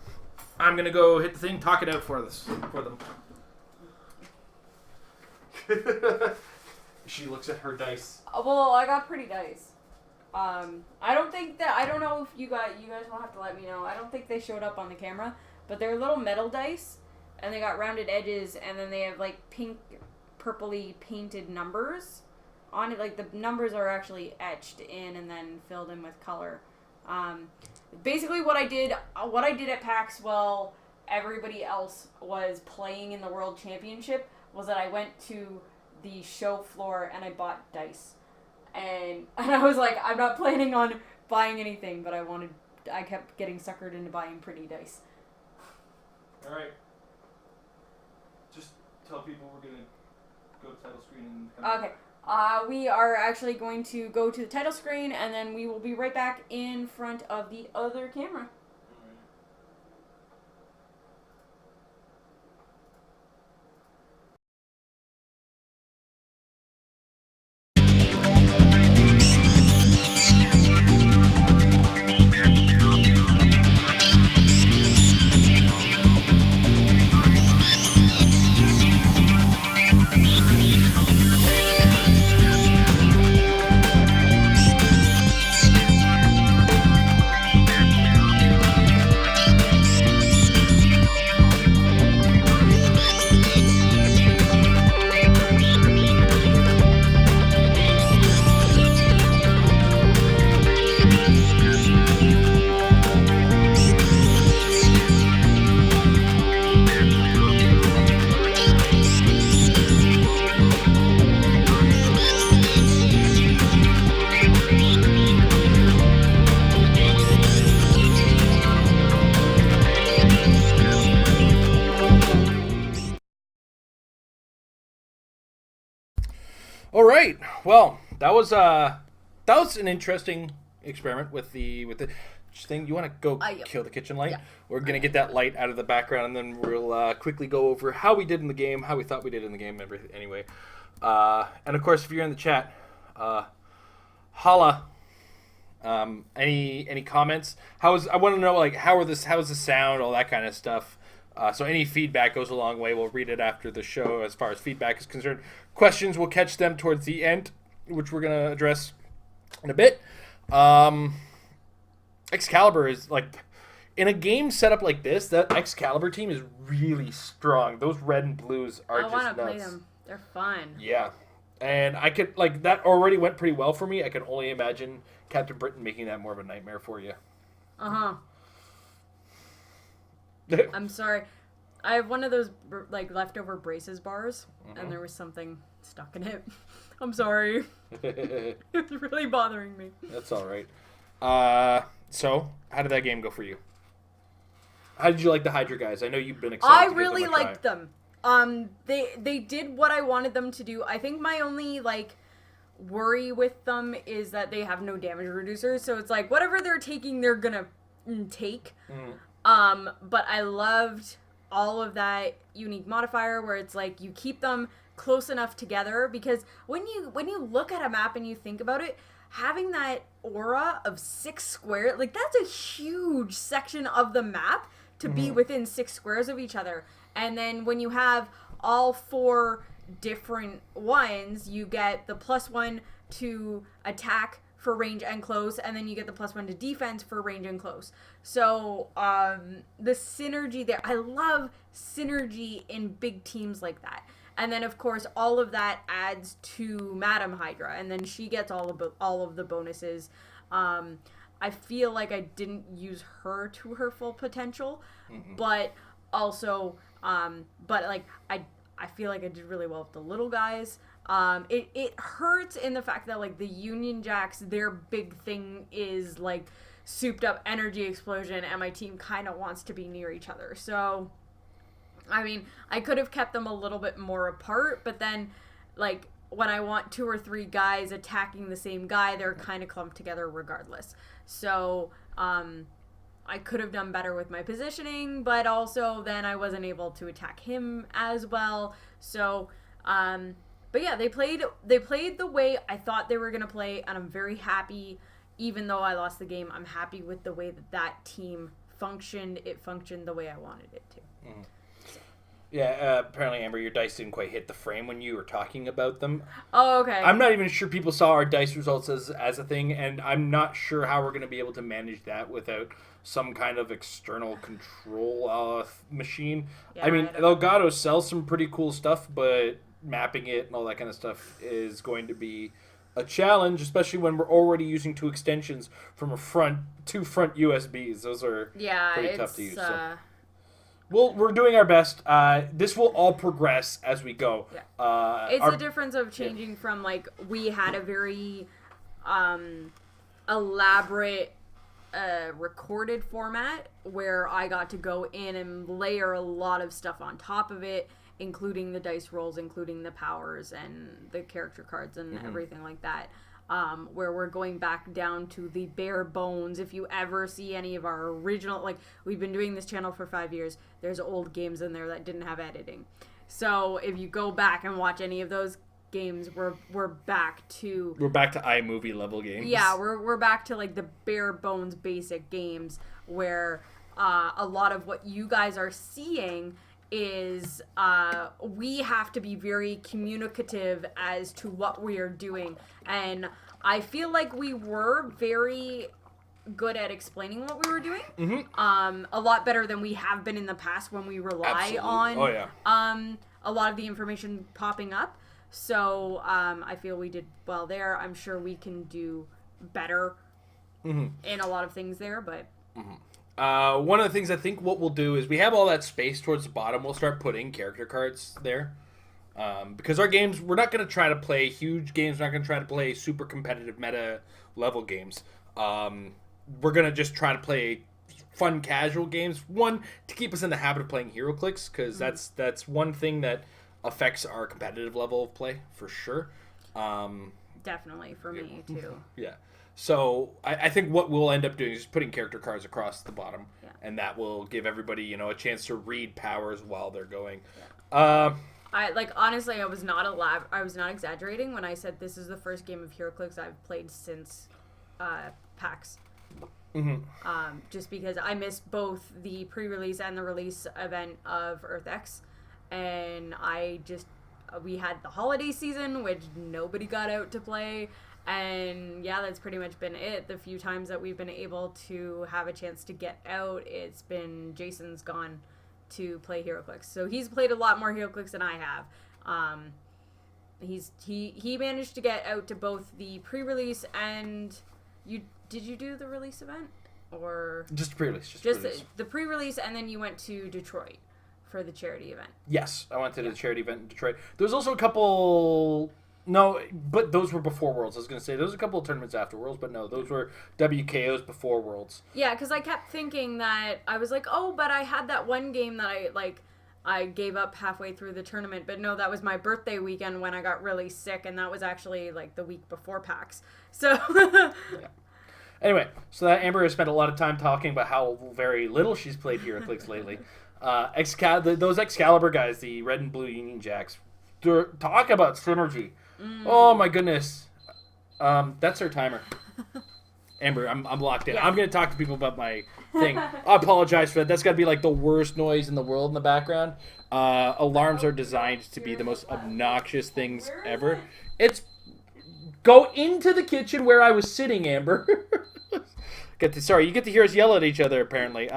I'm going to go hit the thing, talk it out for them. She looks at her dice. Well, I got pretty dice. I don't know if you guys will have to let me know. I don't think they showed up on the camera, but they're little metal dice, and they got rounded edges, and then they have like pink, purpley painted numbers on it. Like the numbers are actually etched in and then filled in with color. Basically what I did at PAX while everybody else was playing in the World Championship was that I went to the show floor and I bought dice. And I was like, I'm not planning on buying anything, but I kept getting suckered into buying pretty dice. Alright. Just tell people we're going to go to title screen and come Okay. We are actually going to go to the title screen, and then we will be right back in front of the other camera. All right. Well, that was an interesting experiment with the thing. You want to go kill the kitchen light? Yeah. We're gonna get that light out of the background, and then we'll quickly go over how we did in the game, how we thought we did in the game, anyway. And of course, if you're in the chat, holla. Any comments? I want to know like how's the sound, all that kind of stuff. So any feedback goes a long way. We'll read it after the show as far as feedback is concerned. Questions, we'll catch them towards the end, which we're going to address in a bit. Excalibur is like, in a game set up like this, that Excalibur team is really strong. Those red and blues are just nuts. I want to play them. They're fun. Yeah. And I could, like, that already went pretty well for me. I can only imagine Captain Britain making that more of a nightmare for you. Uh-huh. I'm sorry. I have one of those like leftover braces bars, and there was something stuck in it. I'm sorry. It's really bothering me. That's all right. So, how did that game go for you? How did you like the Hydra guys? I know you've been excited. I really liked them. They did what I wanted them to do. I think my only like worry with them is that they have no damage reducers. So it's like whatever they're taking, they're gonna take. But I loved all of that unique modifier where it's like you keep them close enough together, because when you look at a map and you think about it, having that aura of 6 square, like that's a huge section of the map to be within 6 squares of each other. And then when you have all 4 different ones, you get the +1 to attack for range and close, and then you get the +1 to defense for range and close. So the synergy there, I love synergy in big teams like that. And then of course all of that adds to Madam Hydra, and then she gets all of the bonuses. I feel like I didn't use her to her full potential, but also but like I feel like I did really well with the little guys. It hurts in the fact that like the Union Jacks, their big thing is like souped up energy explosion, and my team kind of wants to be near each other. So I mean, I could have kept them a little bit more apart, but then, like, when I want 2 or 3 guys attacking the same guy, they're kind of clumped together regardless. So, I could have done better with my positioning, but also then I wasn't able to attack him as well. So, but yeah, they played the way I thought they were going to play, and I'm very happy. Even though I lost the game, I'm happy with the way that team functioned. It functioned the way I wanted it to. Mm. Yeah, apparently, Amber, your dice didn't quite hit the frame when you were talking about them. Oh, okay. I'm not even sure people saw our dice results as a thing, and I'm not sure how we're going to be able to manage that without some kind of external control machine. Yeah, I mean, Elgato sells some pretty cool stuff, but mapping it and all that kind of stuff is going to be a challenge, especially when we're already using 2 extensions from two front USBs. Those are pretty tough to use. Well, we're doing our best. This will all progress as we go. Yeah. It's the difference of changing from, like, we had a very elaborate recorded format where I got to go in and layer a lot of stuff on top of it, including the dice rolls, including the powers and the character cards and everything like that. Where we're going back down to the bare bones. If you ever see any of our original, like, we've been doing this channel for 5 years, there's old games in there that didn't have editing. So if you go back and watch any of those games, we're back to iMovie level games. Yeah, we're back to, like, the bare bones basic games where a lot of what you guys are seeing is we have to be very communicative as to what we are doing, and I feel like we were very good at explaining what we were doing. A lot better than we have been in the past when we rely on a lot of the information popping up. So I feel we did well there. I'm sure we can do better in a lot of things there, but one of the things I think what we'll do is we have all that space towards the bottom. We'll start putting character cards there. Because our games, we're not going to try to play huge games. We're not going to try to play super competitive meta level games. We're going to just try to play fun casual games. One, to keep us in the habit of playing HeroClix, because that's one thing that affects our competitive level of play for sure. Definitely for me too. Yeah. So I think what we'll end up doing is just putting character cards across the bottom, and that will give everybody, a chance to read powers while they're going. Yeah. Honestly, I was not exaggerating when I said this is the first game of HeroClix I've played since PAX. Just because I missed both the pre-release and the release event of EarthX, and we had the holiday season, which nobody got out to play. And yeah, that's pretty much been it. The few times that we've been able to have a chance to get out, it's been Jason's gone to play HeroClix. So he's played a lot more HeroClix than I have. He managed to get out to both the pre-release and did you do the release event or just the pre-release? Just the pre-release, and then you went to Detroit for the charity event. Yes, I went to the charity event in Detroit. There was also a couple. No, but those were before Worlds. I was going to say, there was a couple of tournaments after Worlds, but no, those were WKOs before Worlds. Yeah, because I kept thinking that, I was like, oh, but I had that one game that I gave up halfway through the tournament, but no, that was my birthday weekend when I got really sick, and that was actually, like, the week before PAX. So... yeah. Anyway, so that Amber has spent a lot of time talking about how very little she's played HeroClix lately. Those Excalibur guys, the red and blue Union Jacks, talk about synergy. Oh my goodness. That's our timer. Amber, I'm locked in. Yeah. I'm going to talk to people about my thing. I apologize for that. That's got to be like the worst noise in the world in the background. Alarms are designed to be the most obnoxious things ever. Go into the kitchen where I was sitting, Amber. You get to hear us yell at each other, apparently.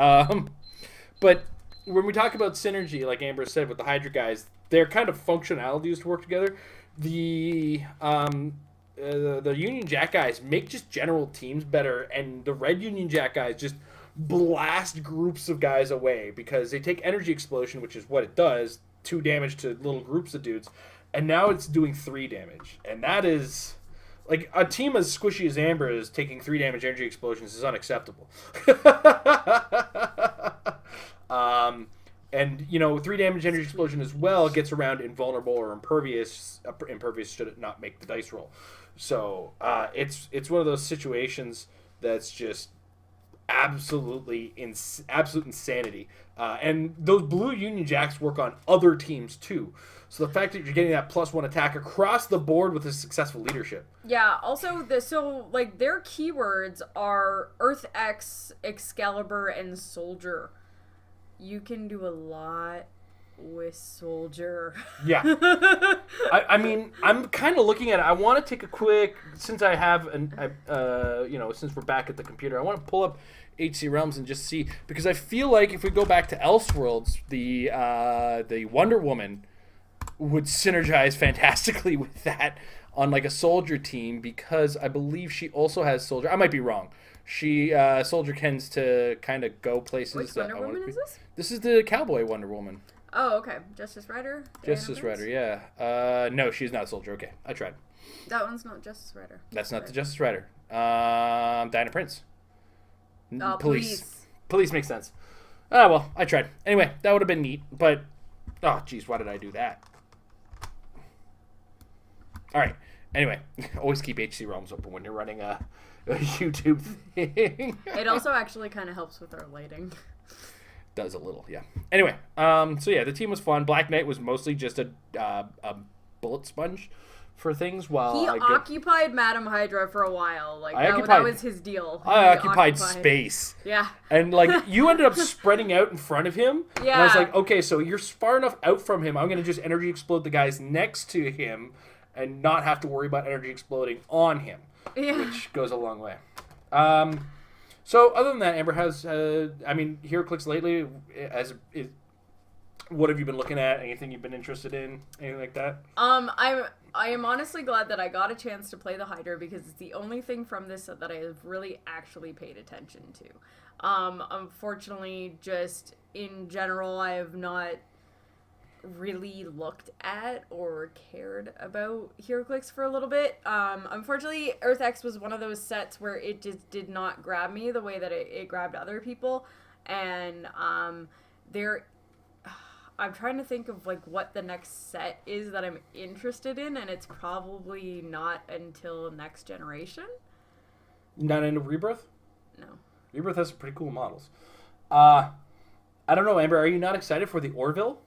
But when we talk about synergy, like Amber said, with the Hydra guys, their kind of functionalities to work together. The Union Jack guys make just general teams better, and the Red Union Jack guys just blast groups of guys away because they take energy explosion, which is what it does, 2 damage to little groups of dudes, and now it's doing 3 damage, and that is like a team as squishy as Amber is taking 3 damage energy explosions is unacceptable. And, 3 damage energy explosion as well gets around invulnerable or impervious. Impervious should not make the dice roll. So it's one of those situations that's just absolute insanity. And those blue Union Jacks work on other teams too. So the fact that you're getting that +1 attack across the board with a successful leadership. Yeah, also, their keywords are Earth X, Excalibur, and Soldier. You can do a lot with Soldier. Yeah. I mean, I'm kind of looking at it. I want to take a quick, since I have, since we're back at the computer, I want to pull up HC Realms and just see, because I feel like if we go back to Elseworlds, the Wonder Woman would synergize fantastically with that on like a Soldier team, because I believe she also has Soldier. I might be wrong. Soldier tends to kind of go places. Which Wonder Woman is this? This is the Cowboy Wonder Woman. Oh, okay. Justice Rider? Justice Rider, yeah. No, she's not a Soldier. Okay, I tried. That one's not Justice Rider. That's not the Justice Rider. Diana Prince. Police. Police makes sense. Well, I tried. Anyway, that would have been neat, but... Oh, jeez, why did I do that? All right. Anyway, always keep HC Realms open when you're running a YouTube thing. It also actually kind of helps with our lighting. Does a little, yeah. Anyway, so yeah, the team was fun. Black Knight was mostly just a bullet sponge for things while he occupied Madam Hydra for a while. Like that was his deal. I occupied space. Yeah. And like you ended up spreading out in front of him. Yeah. And I was like, okay, so you're far enough out from him. I'm gonna just energy explode the guys next to him and not have to worry about energy exploding on him. Yeah. Which goes a long way. So other than that, Amber, HeroClix lately, what have you been looking at? Anything you've been interested in? Anything like that? I am honestly glad that I got a chance to play the Hydra, because it's the only thing from this that I have really actually paid attention to. Unfortunately, just in general, I have not really looked at or cared about HeroClix for a little bit. Unfortunately, Earth X was one of those sets where it just did not grab me the way that it grabbed other people. And I'm trying to think of like what the next set is that I'm interested in, and it's probably not until next generation. Not into Rebirth? No. Rebirth has some pretty cool models. I don't know, Amber, are you not excited for the Orville?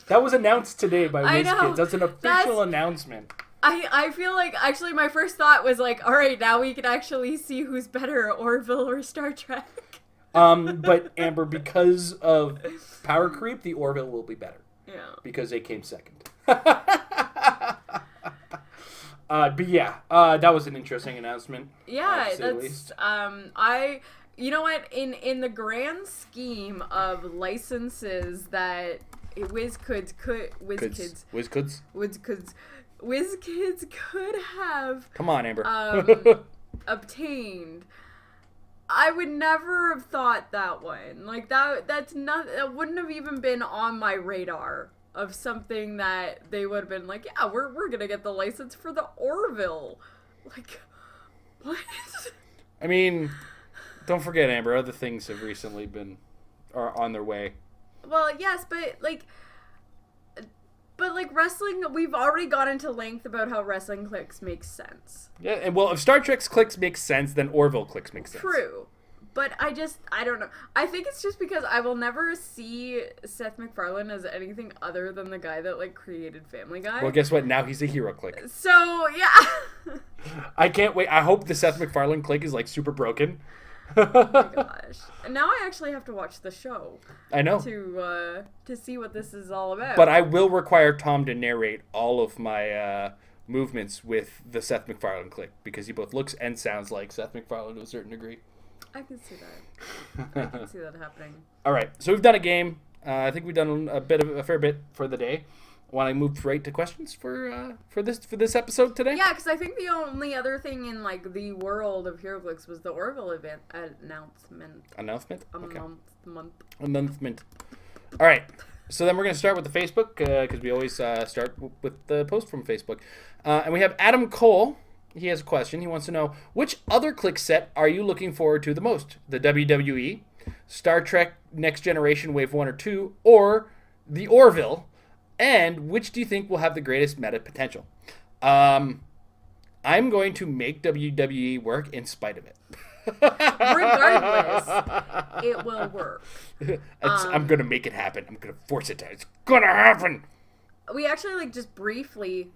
That was announced today by WizKids. That's an official announcement. I feel like, actually, my first thought was like, all right, now we can actually see who's better, Orville or Star Trek. But Amber, because of power creep, the Orville will be better. Yeah. Because they came second. But yeah, that was an interesting announcement. Yeah, that's you know what? In the grand scheme of licenses that WizKids could have. Come on, Amber. Obtained. I would never have thought that one. Like that wouldn't have even been on my radar of something that they would have been like, yeah, we're gonna get the license for the Orville. Like, what? I mean, don't forget, Amber, other things have recently are on their way. Well, yes, but wrestling, we've already gone into length about how wrestling clicks makes sense. Yeah, and well, if Star Trek's clicks make sense, then Orville clicks make sense. True. But I don't know. I think it's just because I will never see Seth MacFarlane as anything other than the guy that, like, created Family Guy. Well, guess what? Now he's a HeroClick. So, yeah. I can't wait. I hope the Seth MacFarlane click is, like, super broken. Oh my gosh. And now I actually have to watch the show. I know. To see what this is all about. But I will require Tom to narrate all of my movements with the Seth MacFarlane click, because he both looks and sounds like Seth MacFarlane to a certain degree. I can see that. I can see that happening. All right. So we've done a game. I think we've done a fair bit for the day. Want to move right to questions for this episode today? Yeah, because I think the only other thing in like the world of HeroClix was the Orville event announcement. Announcement. Okay. Announcement. All right. So then we're going to start with the Facebook, because we always start with the post from Facebook, and we have Adam Cole. He has a question. He wants to know, which other click set are you looking forward to the most? The WWE, Star Trek Next Generation Wave 1 or 2, or the Orville? And which do you think will have the greatest meta potential? I'm going to make WWE work in spite of it. Regardless, it will work. I'm going to make it happen. I'm going to force it to. It's going to happen. We actually, like, just briefly,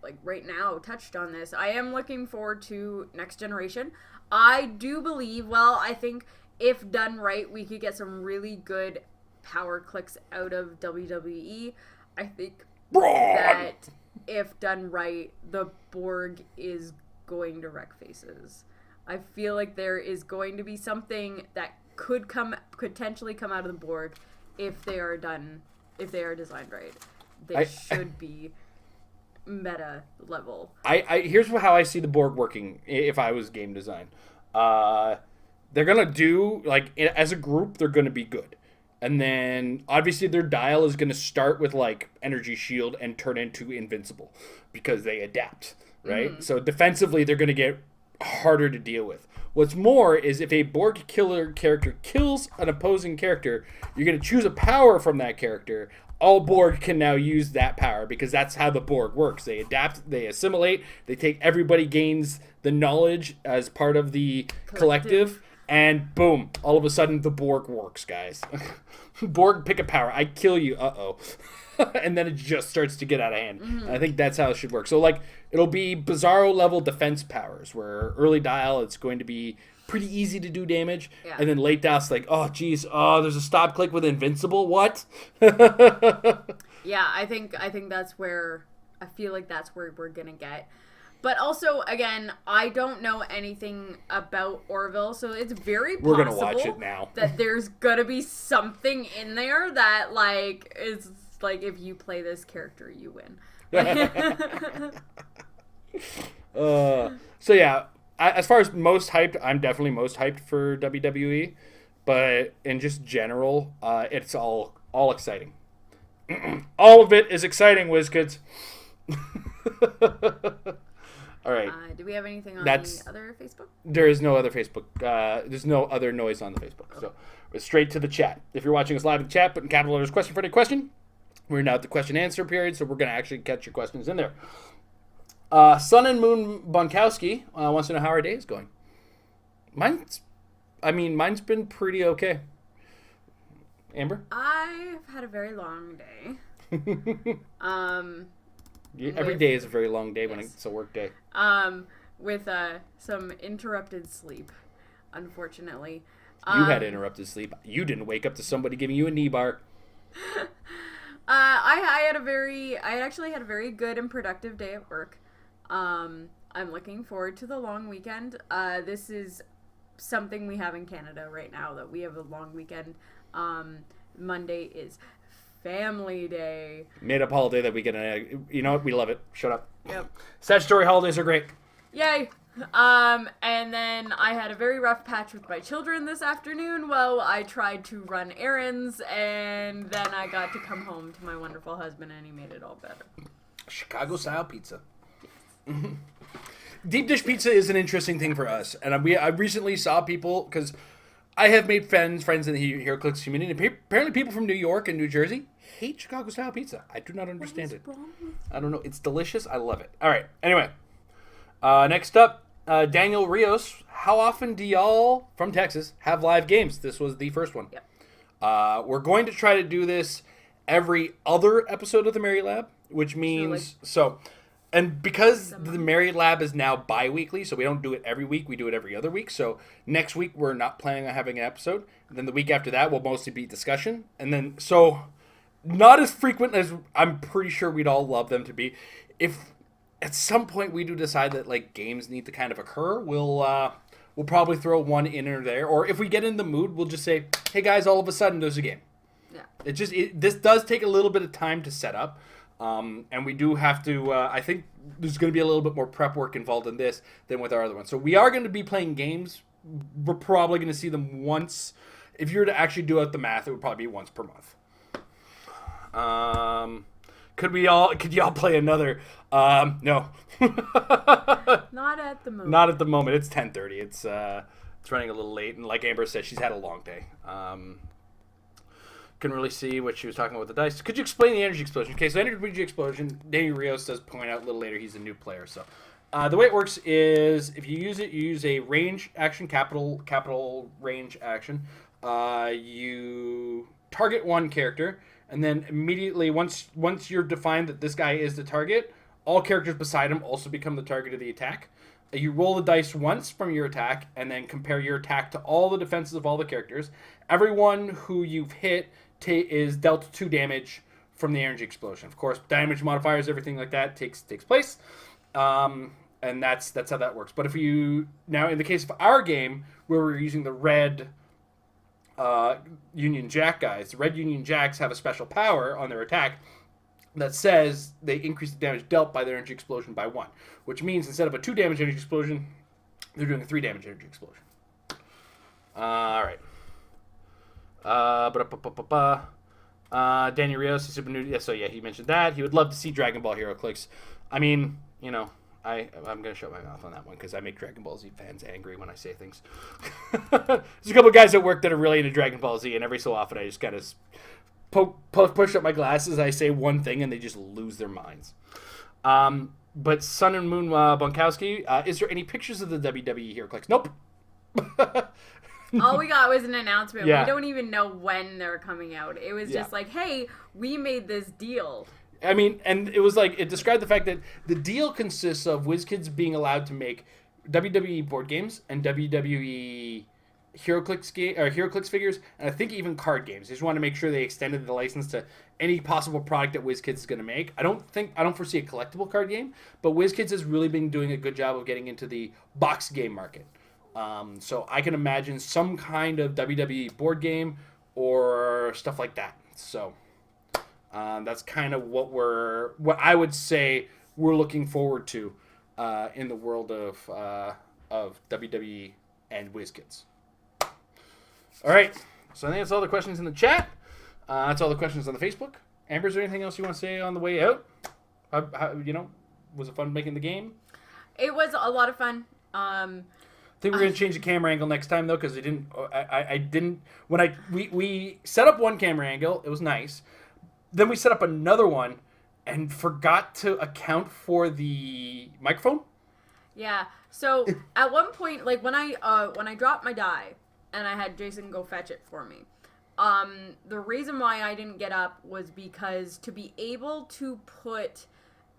like, right now touched on this. I am looking forward to Next Generation. I do believe, I think if done right, we could get some really good power clicks out of WWE. I think that if done right, the Borg is going to wreck faces. I feel like there is going to be something that could potentially come out of the Borg if they are designed right. They should be meta level. Here's how I see the Borg working if I was game design. They're gonna do, like, as a group, they're gonna be good. And then, obviously, their dial is going to start with, like, energy shield and turn into invincible because they adapt, right? Mm-hmm. So, defensively, they're going to get harder to deal with. What's more is if a Borg killer character kills an opposing character, you're going to choose a power from that character. All Borg can now use that power because that's how the Borg works. They adapt, they assimilate, they take everybody gains the knowledge as part of the collective. And boom, all of a sudden the Borg works, guys. Borg, pick a power. I kill you. Uh-oh. And then it just starts to get out of hand. Mm-hmm. I think that's how it should work. So, like, it'll be Bizarro level defense powers, where early dial, it's going to be pretty easy to do damage. Yeah. And then late dial's like, oh, geez, there's a stop click with invincible. What? Yeah, I think that's where, I feel like that's where we're going to get. But also, again, I don't know anything about Orville, so it's very possible we're gonna watch it now. That there's gonna be something in there that, like, is like, if you play this character, you win. So yeah, as far as most hyped, I'm definitely most hyped for WWE, but in just general, it's all exciting. All of it is exciting, WizKids. All right. Do we have anything on the other Facebook? There is no other Facebook. There's no other noise on the Facebook. Okay. So we're straight to the chat. If you're watching us live in the chat, put in capital letters question for any question. We're now at the question answer period, so we're going to actually catch your questions in there. Sun and Moon Bonkowski wants to know how our day is going. Mine's been pretty okay. Amber? I've had a very long day. Every day is a very long day when it's a work day. With some interrupted sleep, unfortunately. You had interrupted sleep. You didn't wake up to somebody giving you a knee bar. I actually had a very good and productive day at work. I'm looking forward to the long weekend. This is something we have in Canada right now, that we have a long weekend. Monday is Family Day. Made up holiday that we get. You know what? We love it. Shut up. Yep. Statutory holidays are great. Yay. And then I had a very rough patch with my children this afternoon while I tried to run errands, and then I got to come home to my wonderful husband, and he made it all better. Chicago style pizza. Yes. Deep dish pizza is an interesting thing for us, and I recently saw people, because I have made friends in the HeroClix community, and apparently people from New York and New Jersey hate Chicago style pizza. I do not understand it. I don't know. It's delicious. I love it. All right. Anyway, next up, Daniel Rios. How often do y'all from Texas have live games? This was the first one. Yep. We're going to try to do this every other episode of the Marriott Lab, which means and because the Marriott Lab is now bi-weekly, so we don't do it every week, we do it every other week. So next week we're not planning on having an episode. And then the week after that will mostly be discussion. And then so not as frequent as I'm pretty sure we'd all love them to be. If at some point we do decide that, like, games need to kind of occur, we'll probably throw one in or there. Or if we get in the mood, we'll just say, hey guys, all of a sudden there's a game. Yeah. This does take a little bit of time to set up. And we do have to, I think there's going to be a little bit more prep work involved in this than with our other ones. So we are going to be playing games. We're probably going to see them once. If you were to actually do out the math, it would probably be once per month. Could y'all play another? No. Not at the moment. Not at the moment. It's 10:30. It's running a little late, and like Amber said, she's had a long day. Couldn't really see what she was talking about with the dice. Could you explain the energy explosion? Okay, so energy explosion, Danny Rios does point out a little later he's a new player. So the way it works is if you use it, you use a range action, capital range action. You target one character, and then immediately once you're defined that this guy is the target, all characters beside him also become the target of the attack. You roll the dice once from your attack, and then compare your attack to all the defenses of all the characters. Everyone who you've hit is dealt 2 damage from the energy explosion. Of course, damage modifiers, everything like that takes place, and that's how that works. But if you now in the case of our game where we're using the red Union Jack guys, the red Union Jacks have a special power on their attack that says they increase the damage dealt by their energy explosion by 1, which means instead of a 2 damage energy explosion, they're doing a 3 damage energy explosion. All right. Danny Rios is super new. Yeah, so yeah, he mentioned that he would love to see Dragon Ball HeroClix. I mean, you know, I'm gonna shut my mouth on that one because I make Dragon Ball Z fans angry when I say things. There's a couple of guys at work that are really into Dragon Ball Z, and every so often I just gotta push up my glasses. I say one thing, and they just lose their minds. But Sun and Moon Bunkowski, is there any pictures of the WWE HeroClix? Nope. All we got was an announcement. Yeah. We don't even know when they're coming out. It was just like, hey, we made this deal. I mean, and it was like, it described the fact that the deal consists of WizKids being allowed to make WWE board games and WWE HeroClix figures, and I think even card games. They just want to make sure they extended the license to any possible product that WizKids is going to make. I don't foresee a collectible card game, but WizKids has really been doing a good job of getting into the box game market. So I can imagine some kind of WWE board game or stuff like that. So that's kind of what I would say we're looking forward to in the world of WWE and WizKids. All right, so I think that's all the questions in the chat. That's all the questions on the Facebook. Amber, is there anything else you want to say on the way out? Was it fun making the game? It was a lot of fun. I think we're going to change the camera angle next time, though, because we set up one camera angle. It was nice. Then we set up another one and forgot to account for the microphone. Yeah. So at one point, like when I dropped my die and I had Jason go fetch it for me, the reason why I didn't get up was because to be able to put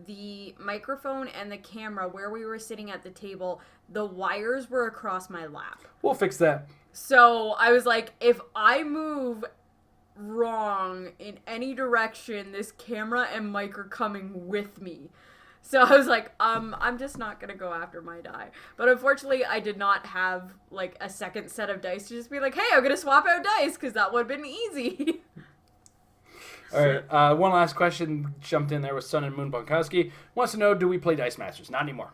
the microphone and the camera where we were sitting at the table, the wires were across my lap. We'll fix that. So I was like, if I move wrong in any direction, this camera and mic are coming with me. So I was like, I'm just not going to go after my die. But unfortunately, I did not have like a second set of dice to just be like, hey, I'm going to swap out dice because that would have been easy. All right, one last question jumped in there with Sun and Moon Bunkowski. Wants to know, do we play Dice Masters? Not anymore.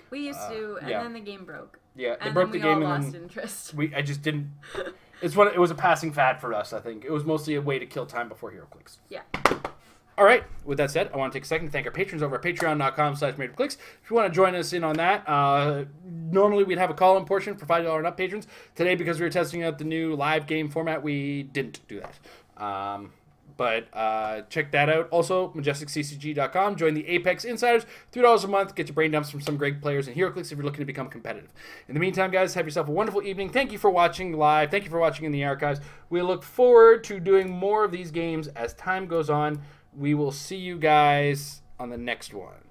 We used to, and then the game broke. Yeah, and broke the game, we all and lost then interest. I just didn't. It was a passing fad for us. I think it was mostly a way to kill time before HeroClix. Yeah. All right. With that said, I want to take a second to thank our patrons over at patreon.com/MadeOfClicks. If you want to join us in on that, normally we'd have a call-in portion for $5 and up patrons. Today, because we were testing out the new live game format, we didn't do that. But check that out. Also, MajesticCCG.com. Join the Apex Insiders. $3 a month. Get your brain dumps from some great players in HeroClix if you're looking to become competitive. In the meantime, guys, have yourself a wonderful evening. Thank you for watching live. Thank you for watching in the archives. We look forward to doing more of these games as time goes on. We will see you guys on the next one.